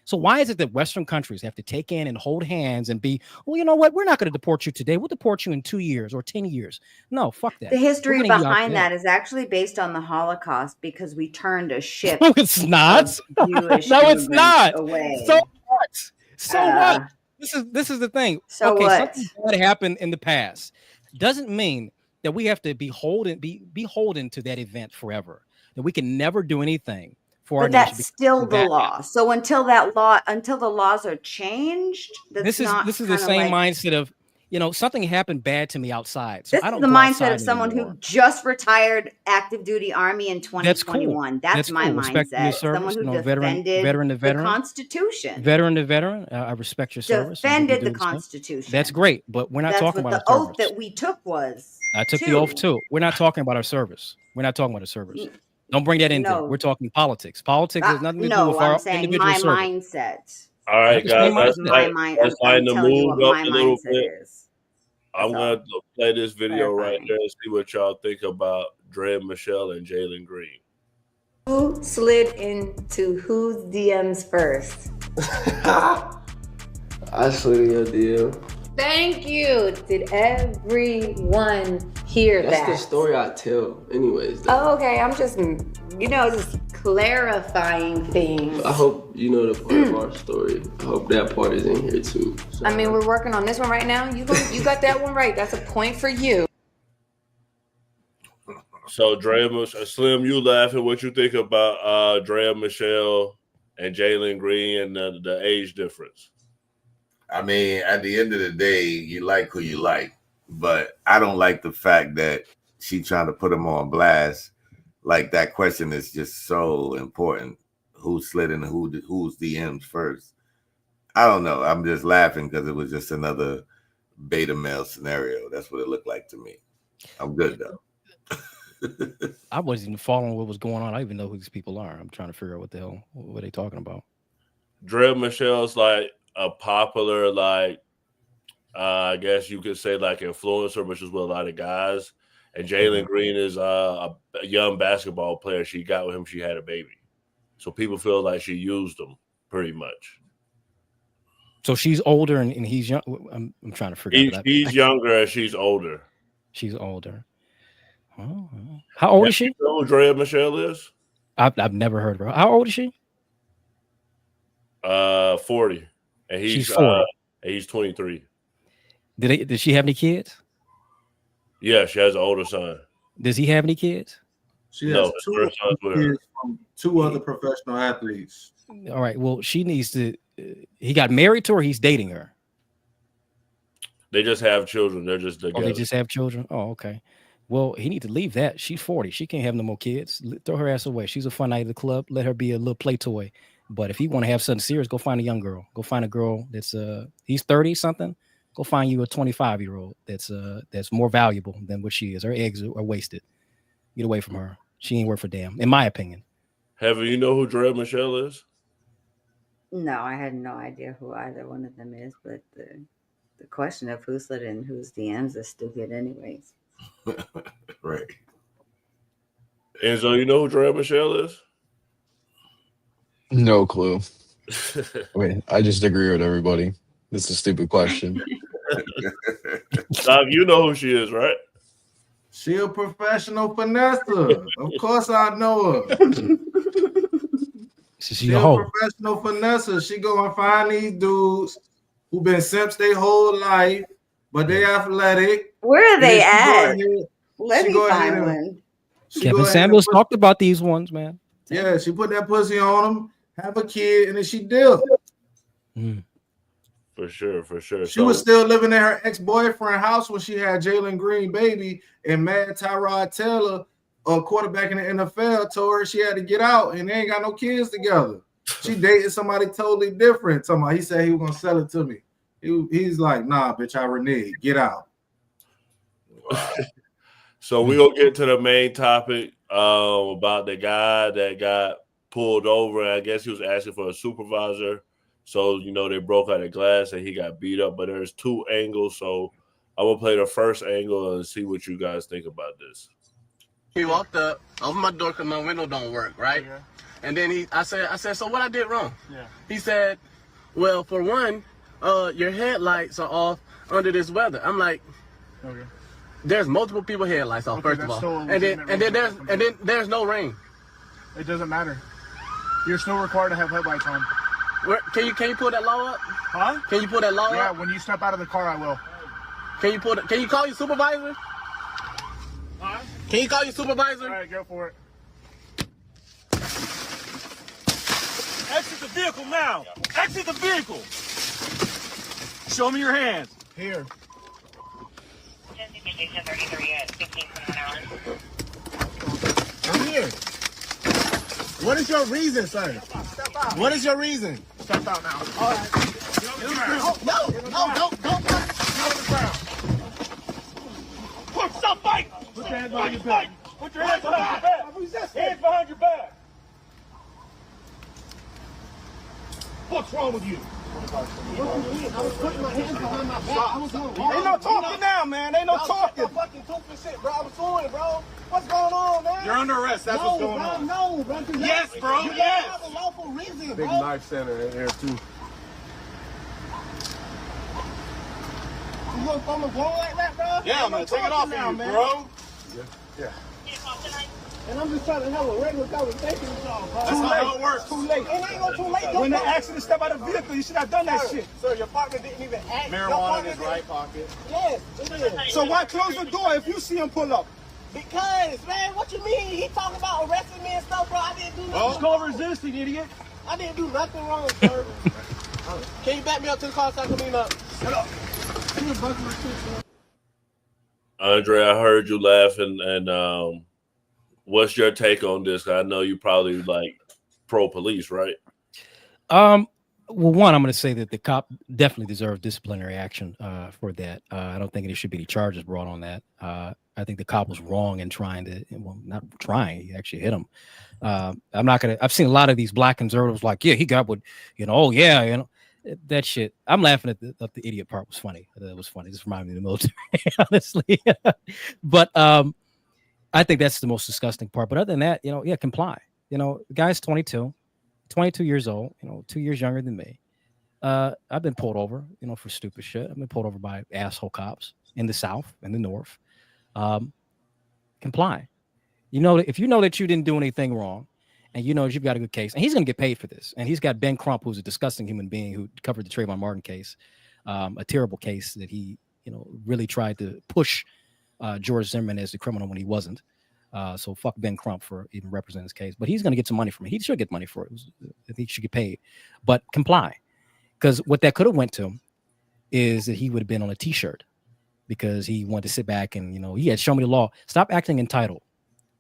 So why is it that Western countries have to take in and hold hands and be, well, you know what? We're not going to deport you today. We'll deport you in 2 years or 10 years. No, fuck that. The history We're getting you out behind today. that is actually based on the Holocaust because we turned a ship. No, it's not. Of Jewish No, it's immigrants not. away. So what? So what? This is the thing. So okay, what? something bad happened in the past doesn't mean that we have to be beholden to that event forever. That we can never do anything for our But nation. that's still the law. So until the laws are changed, This is the same mindset of, something happened bad to me outside. So This I is don't the go mindset outside of someone anymore. who just retired active duty Army in 2021. That's my Respecting your mindset. service, Someone who veteran defended to the veteran, Constitution. veteran to veteran. I respect your service. and what Defended you the do and stuff. Constitution. That's great, but we're not That's talking what about the our oath service. that we took was. I took the oath too. We're not talking about our service. We're not talking about our service. Don't bring that in there. No. We're talking politics. Politics has nothing to do with I'm our saying individual my service. mindset. All right, guys, This is my mind. let's I'm lighten the telling you mood what up my a little mindset bit. is. I'm That's gonna play this video right Clarifying. there and see what y'all think about Dre Michelle and Jalen Green. Who slid into whose DMs first? I slid in your DM. Thank you. Did everyone hear That's that? the story I tell, anyways. Oh, okay. I'm just, just clarifying things. I hope you know the part of our story. I hope that part is in here too. So, I mean, we're working on this one right now. You got that one right. That's a point for you. So Dre, Slim, you laughing? What you think about Dre Michelle and Jalen Green and the age difference? I mean, at the end of the day, you like who you like, but I don't like the fact that she trying to put him on blast. Like, that question is just so important. Who slid in who's DMs first? I don't know. I'm just laughing because it was just another beta male scenario. That's what it looked like to me. I'm good though. I wasn't even following what was going on. I don't even know who these people are. I'm trying to figure out what they talking about. Dre Michelle's like a popular, I guess you could say like influencer, which is with a lot of guys. And Jalen Green is a young basketball player. She got with him. She had a baby. So people feel like she used him pretty much. So she's older and he's young. I'm trying to figure out. He's younger and she's older. She's older. Oh, how old is she? You know who Drea Michelle is? I've never heard of her. How old is she? 40. And he's 40. And he's 23. Did she have any kids? Yeah, she has an older son. Does he have any kids? She has two kids from two other professional athletes. All right. Well, she needs to. He got married to her. He's dating her. They just have children. They're just together. Oh, they just have children. Oh, okay. Well, he need to leave that. She's 40. She can't have no more kids. Throw her ass away. She's a fun night at the club. Let her be a little play toy. But if you want to have something serious, go find a young girl. Go find a girl that's he's 30 something. Go find you a 25-year-old that's more valuable than what she is. Her eggs are wasted. Get away from her. She ain't worth a damn, in my opinion. Heather, you know who Dre Michelle is? No, I had no idea who either one of them is, but the question of who slid in whose DMs is stupid anyways. Right. Enzo, you know who Dre Michelle is? No clue. Wait, I just agree with everybody. This is a stupid question. Doc, you know who she is, right? She a professional finesser. Of course I know her. She a professional finesser. She go and find these dudes who been simps their whole life, but they athletic. Where are they at? Let me find one. Kevin Samuels talked about these ones, man. Yeah, she put that pussy on them, have a kid, and then she did. For sure. She was still living in her ex-boyfriend's house when she had Jalen Green baby, and Mad Tyrod Taylor, a quarterback in the NFL, told her she had to get out, and they ain't got no kids together. She dated somebody totally different. He said he was gonna sell it to me. He's like, nah, bitch, I renege. Get out. So we gonna get to the main topic about the guy that got pulled over. I guess he was asking for a supervisor. So, they broke out the glass and he got beat up. But there's two angles. So I will play the first angle and see what you guys think about this. He walked up, opened my door because my window don't work, right? Okay. And then I said, so what I did wrong? Yeah. He said, well, for one, your headlights are off under this weather. I'm like, okay. There's multiple people headlights off, first of all. And then there's no rain. It doesn't matter. You're still required to have headlights on. Can you pull that law up? Huh? Can you pull that law up? Yeah, when you step out of the car, I will. Can you call your supervisor? Huh? Can you call your supervisor? All right, go for it. Exit the vehicle now. Exit the vehicle. Show me your hands. Here. I'm here. What is your reason, sir? Step out. What is your reason? Step out now. All right. No, don't. Get on the ground. Put some bike. Put your hands behind your back. Put your hands behind your back. Hands behind your back. What's wrong with you? I was putting my hands behind my back. I was doing wrong. Ain't no talking now, man. Ain't no talking. I'm fucking stupid shit, bro. I was doing it, bro. What's going on, man? You're under arrest. That's what's going on. No, bro. Yes, bro. You Yes. have a lawful reason, bro. Big knife center in here, too. You gonna throw me blow like that, bro? Yeah, I'm gonna take it off now, you, man. bro. Yeah. And I'm just trying to have a regular conversation with y'all, bro. That's not how it works. Too late. It ain't no too late. When they asked you to step out of the vehicle, you should have done that shit. Sir, your partner didn't even ask. Marijuana in his right pocket. Yes, it is. So why close the door if you see him pull up? Because, man, what you mean? He talking about arresting me and stuff, bro. I didn't do nothing. It's called resisting, idiot. I didn't do nothing wrong, sir. Can you back me up to the car so I can clean up? Shut up. Andre, I heard you laughing, and what's your take on this? I know you probably like pro-police, right? Well, one, I'm going to say that the cop definitely deserved disciplinary action for that. I don't think there should be any charges brought on that. I think the cop was wrong in trying to, well, not trying, he actually hit him. I'm not going to, I've seen a lot of these black conservatives like, yeah, he got what, oh, yeah, that shit. I'm laughing at the idiot part was funny. That was funny. This reminded me of the military, honestly. But I think that's the most disgusting part. But other than that, yeah, comply. The guy's 22 years old, 2 years younger than me. I've been pulled over, for stupid shit. I've been pulled over by asshole cops in the South, in the North. Comply. If you know that you didn't do anything wrong, and you've got a good case, and he's going to get paid for this. And he's got Ben Crump, who's a disgusting human being who covered the Trayvon Martin case, a terrible case that he, really tried to push George Zimmerman as the criminal when he wasn't. So fuck Ben Crump for even representing his case. But he's going to get some money from it. He should get money for it. I think he should get paid. But comply. Because what that could have went to is that he would have been on a t-shirt because he wanted to sit back and, he had show me the law. Stop acting entitled.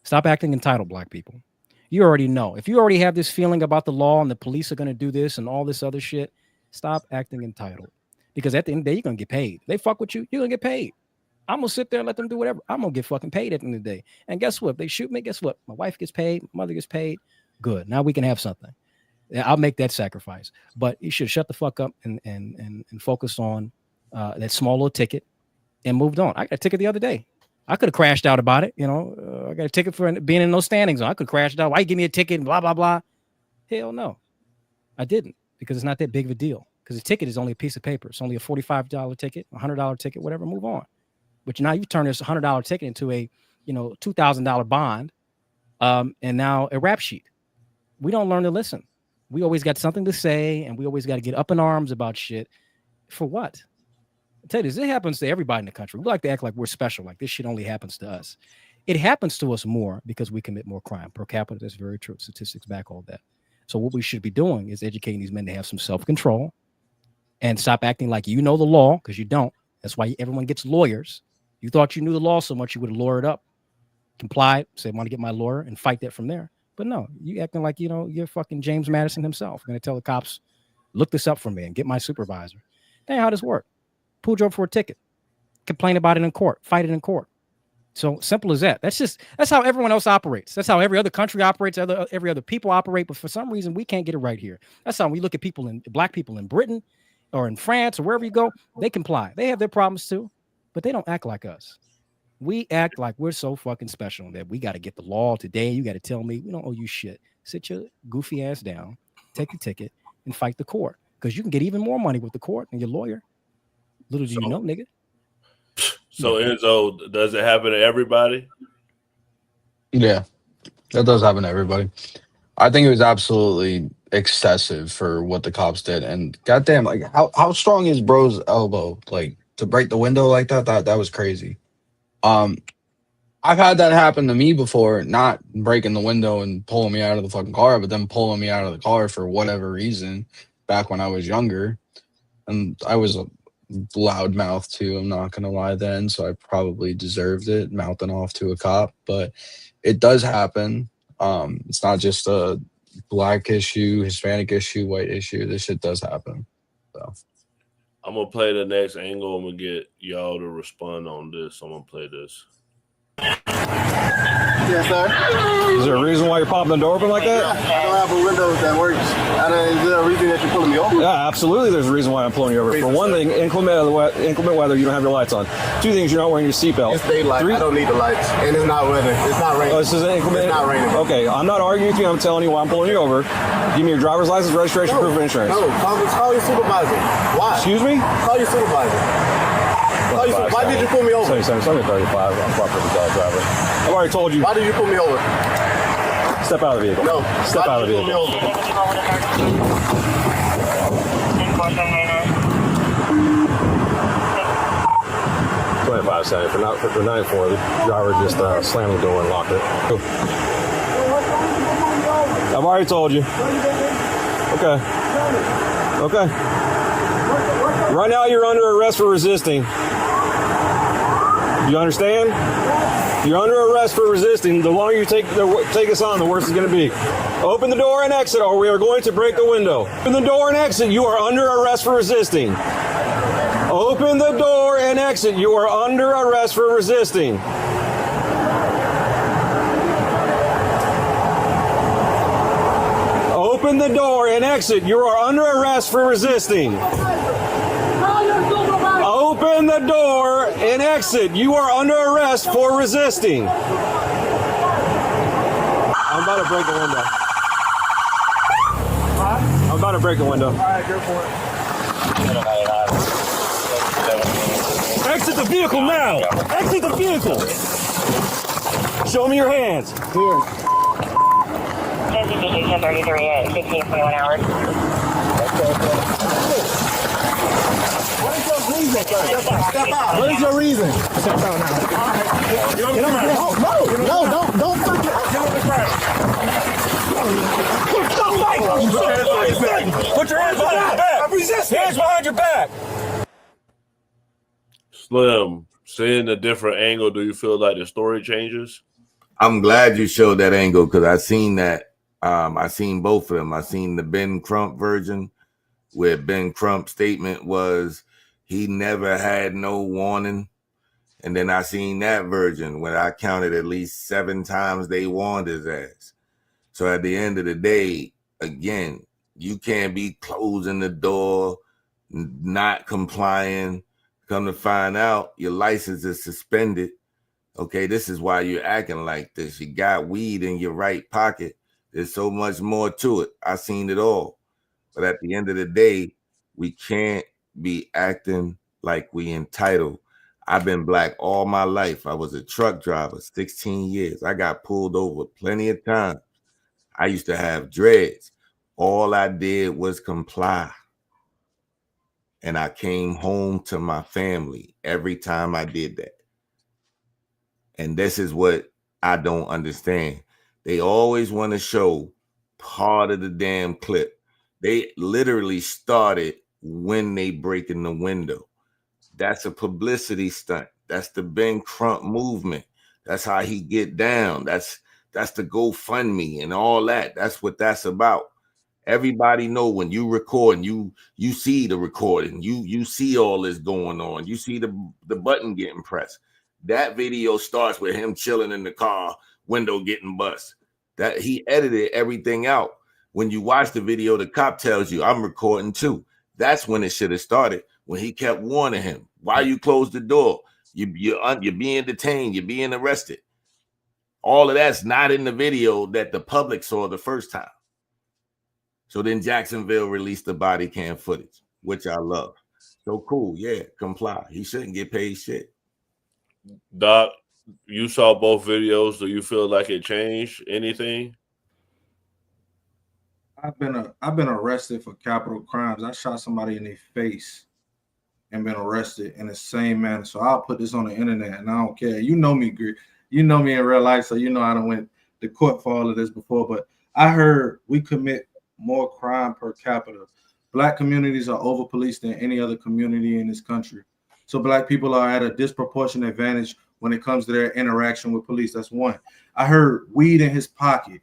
Stop acting entitled, black people. You already know. If you already have this feeling about the law and the police are going to do this and all this other shit, stop acting entitled. Because at the end of the day, you're going to get paid. They fuck with you, you're going to get paid. I'm going to sit there and let them do whatever. I'm going to get fucking paid at the end of the day. And guess what? If they shoot me, guess what? My wife gets paid. My mother gets paid. Good. Now we can have something. I'll make that sacrifice. But you should shut the fuck up and focus on that small little ticket and moved on. I got a ticket the other day. I could have crashed out about it. I got a ticket for being in those standings. I could have crashed out. Why you give me a ticket? Blah, blah, blah. Hell no. I didn't, because it's not that big of a deal. Because the ticket is only a piece of paper. It's only a $45 ticket, $100 ticket, whatever. Move on. But now you turn this $100 ticket into a, $2,000 bond, and now a rap sheet. We don't learn to listen. We always got something to say, and we always got to get up in arms about shit. For what? I tell you this, it happens to everybody in the country. We like to act like we're special, like this shit only happens to us. It happens to us more because we commit more crime per capita. That's very true. Statistics back all that. So what we should be doing is educating these men to have some self-control and stop acting like you know the law, because you don't. That's why everyone gets lawyers. You thought you knew the law so much you would have lawyered up, complied, said, I want to get my lawyer and fight that from there. But no, you acting like, you're fucking James Madison himself. I'm going to tell the cops, look this up for me and get my supervisor. That ain't how this works. Pulled you up for a ticket. Complain about it in court. Fight it in court. So simple as that. That's how everyone else operates. That's how every other country operates, every other people operate. But for some reason, we can't get it right here. That's how we look at black people in Britain or in France or wherever you go. They comply. They have their problems too, but they don't act like us. We act like we're so fucking special that we got to get the law today. You got to tell me we don't owe you shit. Sit your goofy ass down, take the ticket, and fight the court, because you can get even more money with the court than your lawyer. Little do you know, nigga. So Enzo, does it happen to everybody? Yeah, that does happen to everybody. I think it was absolutely excessive for what the cops did, and goddamn, like how strong is bro's elbow, like to break the window like that? That was crazy. I've had that happen to me before, not breaking the window and pulling me out of the fucking car, but then pulling me out of the car for whatever reason back when I was younger. And I was a loudmouth too, I'm not gonna lie then, so I probably deserved it, mouthing off to a cop. But it does happen. It's not just a black issue, Hispanic issue, white issue. This shit does happen. So I'm gonna play the next angle. I'm gonna get y'all to respond on this. I'm gonna play this. Yes, sir. Is there a reason why you're popping the door open like that? I don't have a window that works. Is there a reason that you're pulling me over? Yeah, absolutely. There's a reason why I'm pulling you over. For one thing, inclement weather, you don't have your lights on. Two things, you're not wearing your seatbelt. It's daylight. I don't need the lights. And it's not weather. It's not raining. Oh, this is inclement. It's not raining. Okay, I'm not arguing with you. I'm telling you why I'm pulling you over. Give me your driver's license, registration, proof of insurance. No, call your supervisor. Why? Excuse me? Call your supervisor. Why did you pull me over? 37, 35. I'm properly driver. I've already told you. Why did you pull me over? Step out of the vehicle. No. Step out of the vehicle. 25 seconds. For 9-4, the driver just slammed the door and locked it. I've already told you. Okay. Right now you're under arrest for resisting. You understand? You're under arrest for resisting. The longer you take us on, the worse it's going to be. Open the door and exit, or we are going to break the window. Open the door and exit. You are under arrest for resisting. Open the door and exit. You are under arrest for resisting. Open the door and exit. You are under arrest for resisting. Open the door and exit. You are under arrest for resisting. I'm about to break the window. I'm about to break the window. All right, go for it. Exit the vehicle now. Exit the vehicle. Show me your hands. Here. 1033 at 1621 hours. What is your reason, sir? Step out. What is your reason? Step out now. Get on the ground. No, don't fucking. Get on the ground. Put your hands behind your back. Hands behind your back. Slim, seeing a different angle, do you feel like the story changes? I'm glad you showed that angle because I seen that. I seen both of them. I seen the Ben Crump version where Ben Crump's statement was he never had no warning. And then I seen that version when I counted at least 7 times they warned his ass. So at the end of the day, again, you can't be closing the door, not complying. Come to find out, your license is suspended. Okay, this is why you're acting like this. You got weed in your right pocket. There's so much more to it. I seen it all. But at the end of the day, we can't be acting like we entitled. I've been black all my life. I was a truck driver, 16 years. I got pulled over plenty of times. I used to have dreads. All I did was comply. And I came home to my family every time I did that. And this is what I don't understand. They always want to show part of the damn clip. They literally started when they break in the window. That's a publicity stunt. That's the Ben Crump movement. That's how he get down. That's the GoFundMe and all that. That's what that's about. Everybody know when you record and you see the recording, you see all this going on. You see the button getting pressed. That video starts with him chilling in the car, window getting bust. That he edited everything out. When you watch the video, the cop tells you, I'm recording too. That's when it should have started, when he kept warning him. Why you close the door? You're being detained. You're being arrested. All of that's not in the video that the public saw the first time. So then Jacksonville released the body cam footage, which I love. So cool. Yeah, comply. He shouldn't get paid shit. Doc, you saw both videos. Do you feel like it changed anything? I've been arrested for capital crimes. I shot somebody in their face and been arrested in the same manner. So I'll put this on the internet and I don't care. You know me, you know me in real life, so you know I done went to court for all of this before. But I heard we commit more crime per capita. Black communities are over policed than any other community in this country. So Black people are at a disproportionate advantage when it comes to their interaction with police. That's one. I heard weed in his pocket.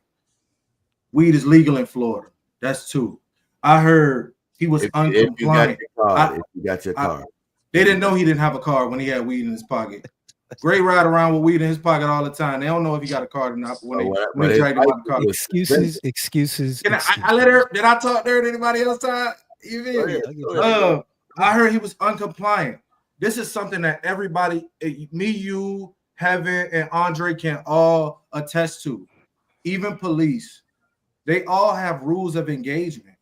Weed is legal in Florida. That's two. I heard he was uncompliant. If you got your car. They didn't know he didn't have a car when he had weed in his pocket. Gray ride around with weed in his pocket all the time. They don't know if he got a car or not when they dragged him out the car. Excuses. Did I talk there at anybody else time? You feel me? I heard he was uncompliant. This is something that everybody, me, you, Heaven, and Andre can all attest to. Even police. They all have rules of engagement.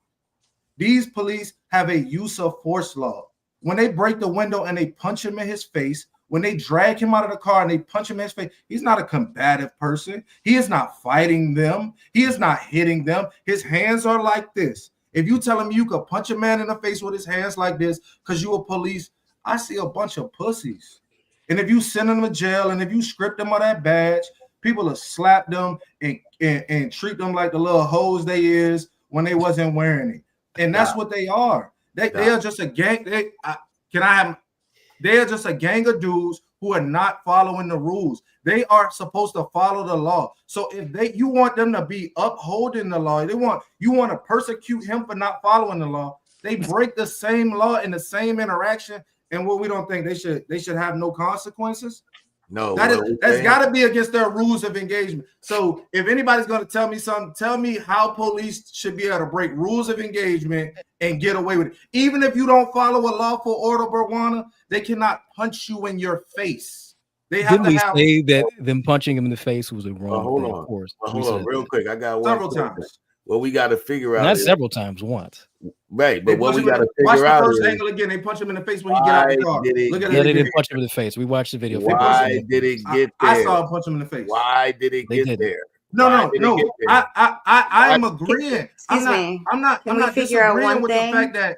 These police have a use of force law. When they break the window and they punch him in his face, when they drag him out of the car and they punch him in his face, he's not a combative person. He is not fighting them. He is not hitting them. His hands are like this. If you tell him you could punch a man in the face with his hands like this because you a police, I see a bunch of pussies. And if you send them to jail and if you strip them of that badge, people will slap them and treat them like the little hoes they is when they wasn't wearing it. And that's what they are. They are just a gang. They are just a gang of dudes who are not following the rules. They are supposed to follow the law. So if you want them to be upholding the law, you want to persecute him for not following the law. They break the same law in the same interaction, and what we don't think they should have no consequences. No, that's got to be against their rules of engagement. So if anybody's going to tell me something, tell me how police should be able to break rules of engagement and get away with it. Even if you don't follow a lawful order, Berwana, they cannot punch you in your face. They have Didn't to we have say that them punching him in the face was the wrong hold thing? on. Of course. Hold on, real quick. I got one several times. What we got to figure out Not is, several times, once. Right, but what we got to watch figure the out first is angle again. They punch him in the face when he get out the car. Look at No, they it. didn't punch him in the face. We watched the video. Why did it get there? I saw him punch him in the face. Why did it get there? No. I am Why- Excuse agreeing. me. I'm not figure out disagreeing one with thing? the fact that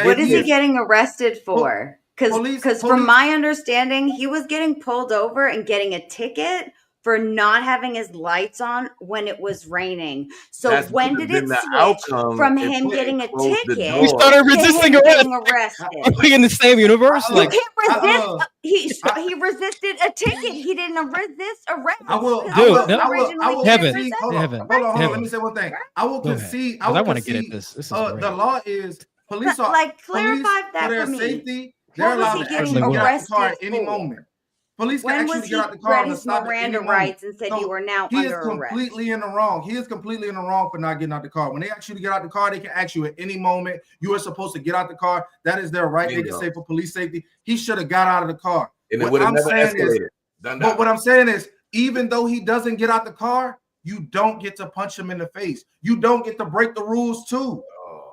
What is he getting arrested for? Because from my understanding, he was getting pulled over and getting a ticket for not having his lights on when it was raining. So That's when would have did it been the switch outcome from if him he had getting a closed the ticket We door. started to resisting him arrest. getting arrested? Are we in the same universe? You Like, can't resist. He resisted a ticket. He didn't resist arrest. I will, because I he will, wasn't Dude, I will, I originally will even Heaven, concede. Hold on, Heaven, hold on, hold on. Let Heaven. me say one thing. I will Go ahead, concede. I because I will want to get at concede. this. This is great. The law is police are Like, police clarify for that their for me. safety. They're What was allowed he to getting actually get out the car arrested at any for? moment. Police can When was actually get he out the car read and his stop at any Miranda moment. rights and said you are now he is under arrest? completely in the wrong. He is completely in the wrong for not getting out the car. When they ask you to get out the car, they can ask you at any moment. You are supposed to get out the car. That is their right. They can say for police safety. He should have got out of the car. And it would have never escalated. But what I'm saying is, even though he doesn't get out the car, you don't get to punch him in the face. You don't get to break the rules too.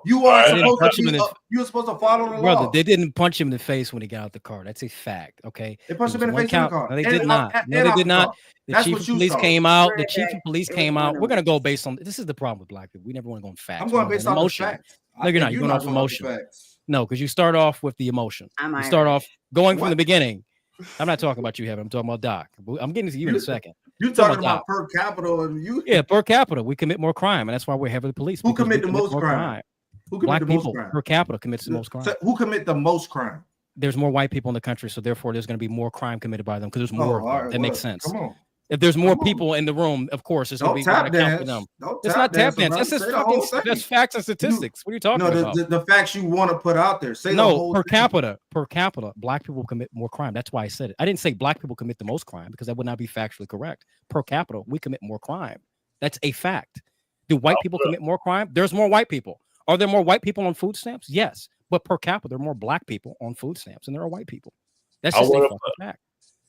You are supposed to be. You're supposed to follow the Brother, law. they didn't punch him in the face when he got out the car. That's a fact. Okay. They punched him in the One face in the count. car. No, they And did not. out- No, and they out did the not. car. The That's chief what of you police saw. came out. The Right, chief of that police it came was out. one We're of gonna go based on. This is the problem with black people. We never want to go on facts. I'm We're going gonna based go on off the emotion. facts. No, you're not. You're You're going not off going off the emotion. facts. No, because you start off with the emotion. I'm You start off going from What? the beginning. I'm not talking about you, Heaven. I'm talking about Doc. I'm getting to you in a second. You're I'm talking Doc. about per capita, and you. Yeah, per capita, we commit more crime, and that's why we're heavily police. Who because we commit the most more crime? Who commit Black the most people crime? per capita commits the most crime. So who commit the most crime? There's more white people in the country, so therefore there's going to be more crime committed by them because there's more of them. all right, That makes well, sense. come on. If there's more Come on. people in the room, of course, it's going to Don't be going tap to count for dance. them. Don't It's tap not tap dance dance. about That's it. just Say the fucking whole thing. that's facts and statistics. What are you talking about? The facts you want to put out there. Say the No, whole per thing. capita, black people commit more crime. That's why I said it. I didn't say black people commit the most crime because that would not be factually correct. Per capita, we commit more crime. That's a fact. Do white people commit more crime? There's more white people. Are there more white people on food stamps? Yes. But per capita, there are more black people on food stamps than there are white people. That's just a fucking fact.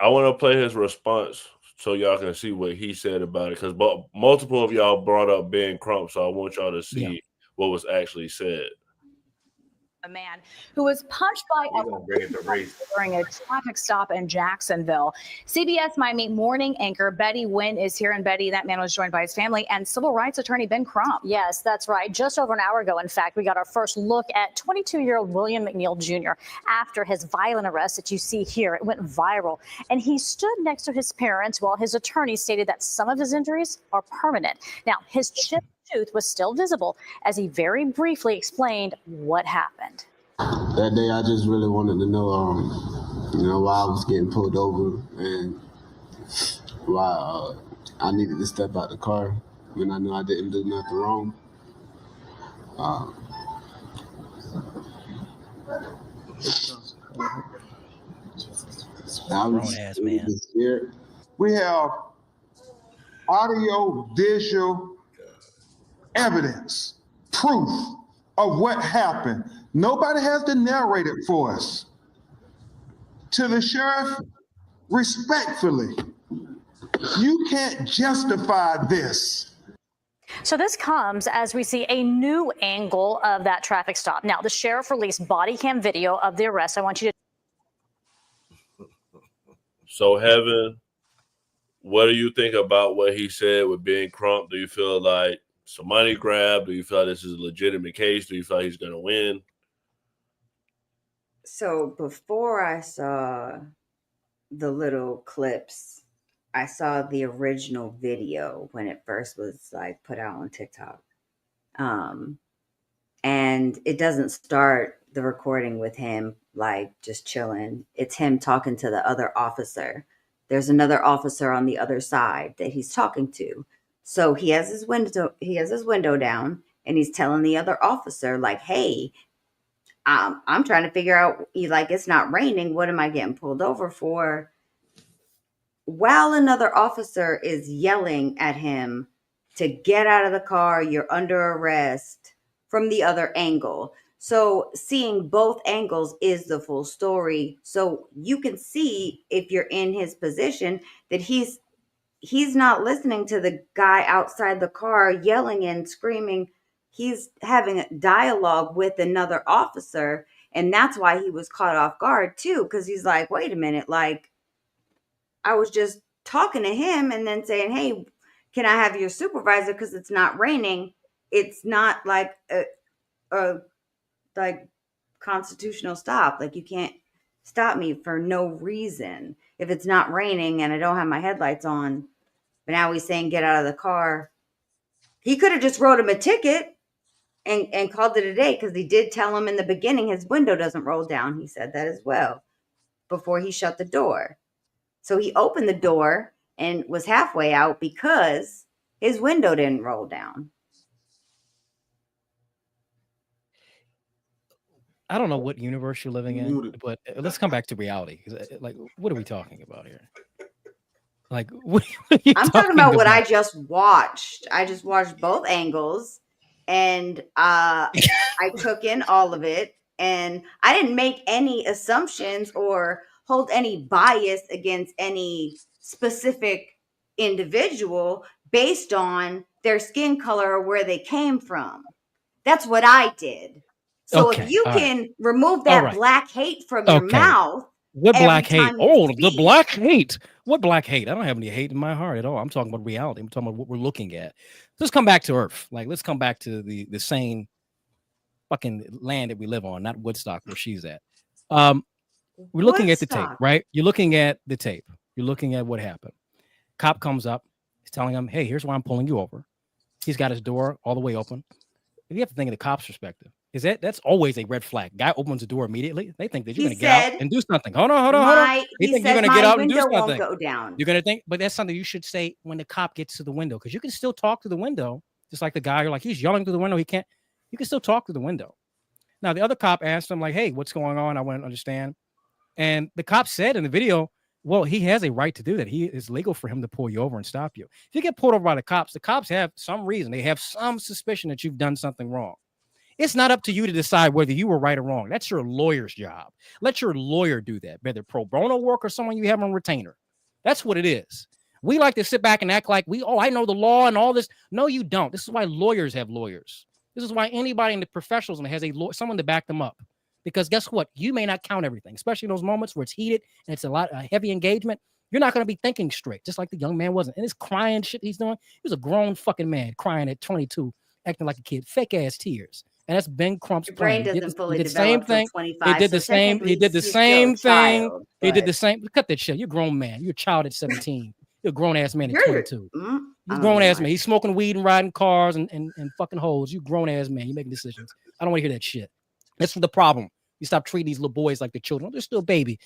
I want to play his response so y'all can see what he said about it because multiple of y'all brought up Ben Crump, so I want y'all to see what was actually said. A man who was punched by a during a traffic stop in Jacksonville. CBS Miami morning anchor Betty Wynn is here, and Betty, that man was joined by his family and civil rights attorney Ben Crump. Yes, that's right. Just over an hour ago, in fact, we got our first look at 22-year-old William McNeil Jr. after his violent arrest that you see here. It went viral, and he stood next to his parents while his attorney stated that some of his injuries are permanent. Now, his chipped tooth was still visible as he very briefly explained what happened. That day, I just really wanted to know, why I was getting pulled over and why I needed to step out the car when I knew I didn't do nothing wrong. I was really scared. We have audio, visual evidence, proof of what happened. Nobody has to narrate it for us. To the sheriff, respectfully, you can't justify this. So this comes as we see a new angle of that traffic stop. Now, the sheriff released body cam video of the arrest. I want you to. So, Heaven, what do you think about what he said with Ben Crump? Do you feel like it's a money grab? Do you feel like this is a legitimate case? Do you feel like he's going to win? So before I saw the little clips, I saw the original video when it first was like put out on TikTok. And it doesn't start the recording with him like just chilling. It's him talking to the other officer. There's another officer on the other side that he's talking to. So he has his window down and he's telling the other officer like, hey, I'm trying to figure out, like, it's not raining. What am I getting pulled over for? While another officer is yelling at him to get out of the car, you're under arrest, from the other angle. So seeing both angles is the full story. So you can see, if you're in his position, that he's not listening to the guy outside the car yelling and screaming. He's having a dialogue with another officer, and that's why he was caught off guard too, because he's like, wait a minute, like, I was just talking to him and then saying, hey, can I have your supervisor because it's not raining? It's not like a like constitutional stop. Like, you can't stop me for no reason. If it's not raining and I don't have my headlights on, But now he's saying get out of the car. He could have just wrote him a ticket and called it a day, because he did tell him in the beginning his window doesn't roll down. He said that as well before he shut the door. So he opened the door and was halfway out because his window didn't roll down. I don't know what universe you're living in, but let's come back to reality. Like, what are we talking about here? Like, what are you I'm talking about what I just watched. I just watched both angles, and I took in all of it, and I didn't make any assumptions or hold any bias against any specific individual based on their skin color or where they came from. That's what I did. So if you can remove that black hate from your mouth, what black every hate? time you Oh, the speak, black hate. What black hate? I don't have any hate in my heart at all. I'm talking about reality. I'm talking about what we're looking at. Let's come back to Earth. Like, let's come back to the same fucking land that we live on, not Woodstock where she's at. We're looking at the tape, right? You're looking at the tape. You're looking at what happened. Cop comes up. He's telling him, hey, here's why I'm pulling you over. He's got his door all the way open. If you have to think of the cop's perspective, that's always a red flag. Guy opens the door immediately. They think that you're going to get out and do something. Hold on. They think you're going to get out and do something. Won't go down. You're going to think, but that's something you should say when the cop gets to the window, because you can still talk to the window, just like the guy. You're like, he's yelling through the window. He can't. You can still talk to the window. Now the other cop asked him, like, hey, what's going on? I want to understand. And the cop said in the video, well, he has a right to do that. He is legal for him to pull you over and stop you. If you get pulled over by the cops have some reason. They have some suspicion that you've done something wrong. It's not up to you to decide whether you were right or wrong. That's your lawyer's job. Let your lawyer do that, whether pro bono work or someone you have on retainer. That's what it is. We like to sit back and act like I know the law and all this. No, you don't. This is why lawyers have lawyers. This is why anybody in the professionals has someone to back them up. Because guess what? You may not count everything, especially in those moments where it's heated and it's a heavy engagement. You're not going to be thinking straight, just like the young man wasn't. And his crying shit he's doing, he was a grown fucking man crying at 22, acting like a kid, fake ass tears. And that's Ben Crump's your brain plan. doesn't fully develop the same thing. 25. He did the same. He did the same thing. He did the same. Cut that shit. You're a grown man. You're a child at 17. You're a grown ass man at 22. You're a grown ass man. He's smoking weed and riding cars and fucking hoes. You grown ass man. You making decisions. I don't want to hear that shit. That's the problem. You stop treating these little boys like the children. They're still baby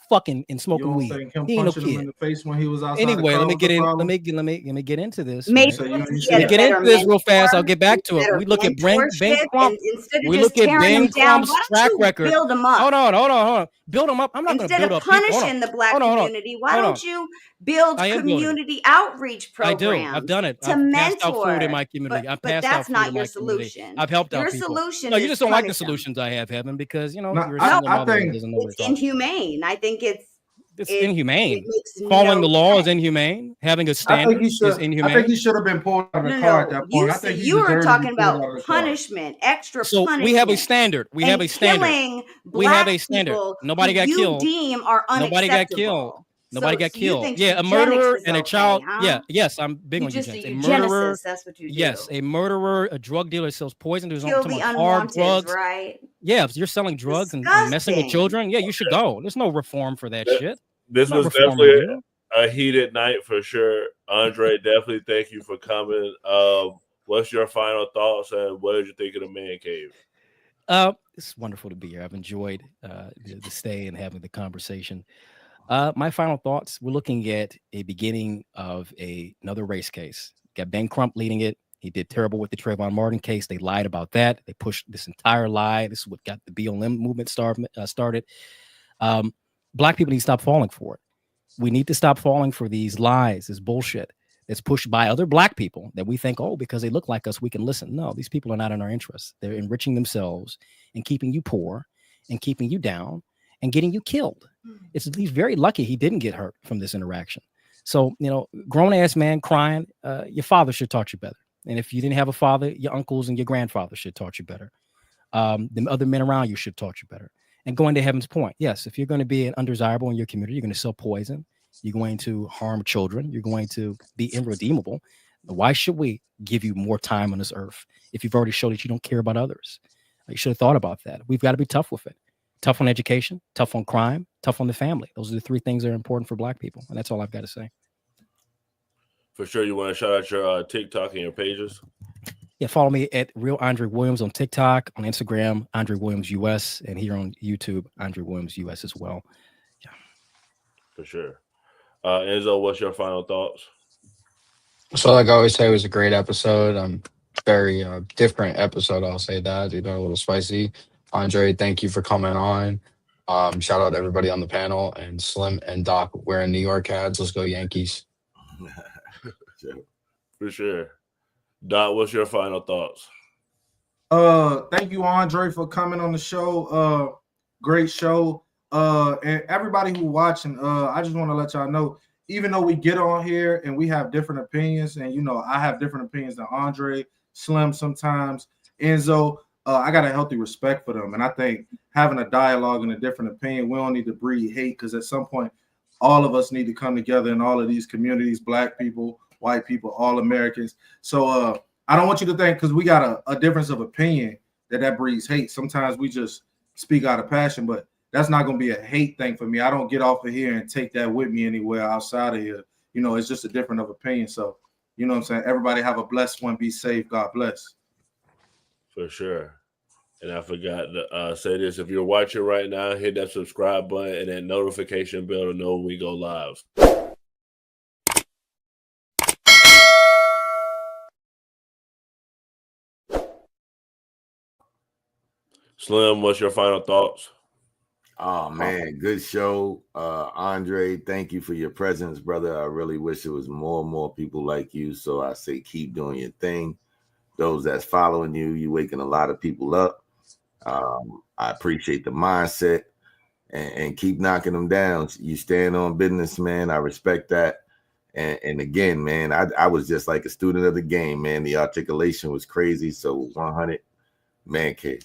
fucking and smoking weed. He ain't no kid. Him in the face when he was outside. Anyway, let me get into this. Maybe let me get into this real fast. I'll get back to it. We look at Ben Crump. We look at Ben Crump's track record. Build him up. Hold on. Build him up. I'm not going to build up people. Instead of punishing the black community, why don't you build community outreach programs? I do. I've done it. To I've mentor. passed out food in my community. But that's not your solution. I've helped out people. Your solution No, you just don't like the solutions I have, Heaven, because you're I think it's inhumane. I think it's inhumane. Following the law is inhumane. Having a standard is inhumane. I think he should have been pulled out of the car at that point. I think you were talking about punishment, extra punishment. We have a standard. We have a standard. We have a standard. Nobody got killed. Deem are unacceptable. Nobody got killed. Nobody got killed. Yeah, a murderer and a child. Huh? Yeah, yes, I'm big on eugenics. A murderer. That's what you do. Yes, a murderer, a drug dealer sells poison to his own hard drugs. Right? Yeah, if you're selling drugs and messing with children, yeah, you should go. There's no reform for that shit. This was definitely a heated night for sure. Andre, definitely thank you for coming. What's your final thoughts and what did you think of the man cave? It's wonderful to be here. I've enjoyed the stay and having the conversation. My final thoughts, we're looking at a beginning of another race case. Got Ben Crump leading it. He did terrible with the Trayvon Martin case. They lied about that. They pushed this entire lie. This is what got the BLM movement started. Black people need to stop falling for it. We need to stop falling for these lies, this bullshit that's pushed by other black people that we think, because they look like us, we can listen. No, these people are not in our interests. They're enriching themselves and keeping you poor and keeping you down and getting you killed. He's very lucky he didn't get hurt from this interaction. So, grown ass man crying, your father should taught you better. And if you didn't have a father, your uncles and your grandfather should taught you better. The other men around you should taught you better. And going to Heaven's point, yes, if you're going to be an undesirable in your community, you're going to sell poison, you're going to harm children, you're going to be irredeemable. Why should we give you more time on this earth if you've already showed that you don't care about others? You should have thought about that. We've got to be tough with it. Tough on education, tough on crime, tough on the family. Those are the three things that are important for black people. And that's all I've got to say. For sure. You want to shout out your TikTok and your pages? Yeah, follow me at Real Andre Williams on TikTok, on Instagram, Andre Williams US, and here on YouTube, Andre Williams US as well. Yeah. For sure. Enzo, what's your final thoughts? So, like I always say, it was a great episode. Very different episode. I'll say that. A little spicy. Andre, thank you for coming on. Shout out to everybody on the panel, and Slim and Doc wearing New York hats. Let's go Yankees. For sure. Doc, what's your final thoughts? Thank you, Andre, for coming on the show. Great show. And everybody who watching, I just want to let y'all know, even though we get on here and we have different opinions, and I have different opinions than Andre, Slim sometimes, Enzo, I got a healthy respect for them. And I think having a dialogue and a different opinion, we don't need to breed hate, because at some point, all of us need to come together in all of these communities, Black people, white people, all Americans. So I don't want you to think because we got a difference of opinion that breeds hate. Sometimes we just speak out of passion, but that's not going to be a hate thing for me. I don't get off of here and take that with me anywhere outside of here. It's just a difference of opinion. So, you know what I'm saying? Everybody have a blessed one. Be safe. God bless. For sure. And I forgot to say this. If you're watching right now, hit that subscribe button and that notification bell to know when we go live. Slim, what's your final thoughts? Oh man, good show. Andre, thank you for your presence, brother. I really wish there was more and more people like you. So I say keep doing your thing. Those that's following you, you waking a lot of people up. I appreciate the mindset and keep knocking them down. You stand on business, man. I respect that. And again, man, I was just like a student of the game, man. The articulation was crazy. So 100 man cave.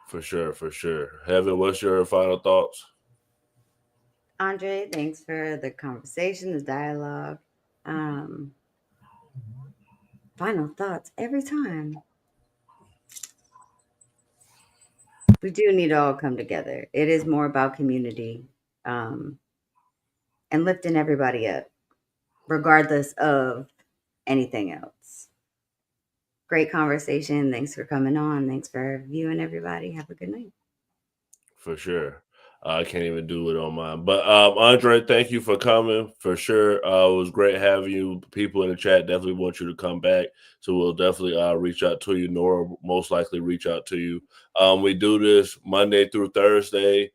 For sure, for sure. Heaven, what's your final thoughts? Andre, thanks for the conversation, the dialogue. Final thoughts every time. We do need to all come together. It is more about community and lifting everybody up, regardless of anything else. Great conversation. Thanks for coming on. Thanks for viewing, everybody. Have a good night. For sure. I can't even do it on mine. But Andre, thank you for coming. For sure. It was great having you. People in the chat definitely want you to come back. So we'll definitely reach out to you. Nora most likely reach out to you. We do this Monday through Thursday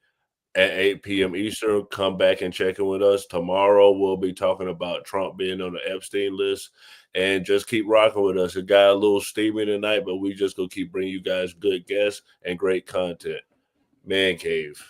at 8 p.m. Eastern. Come back and check in with us. Tomorrow we'll be talking about Trump being on the Epstein list. And just keep rocking with us. It got a little steamy tonight, but we just gonna keep bringing you guys good guests and great content. Man cave.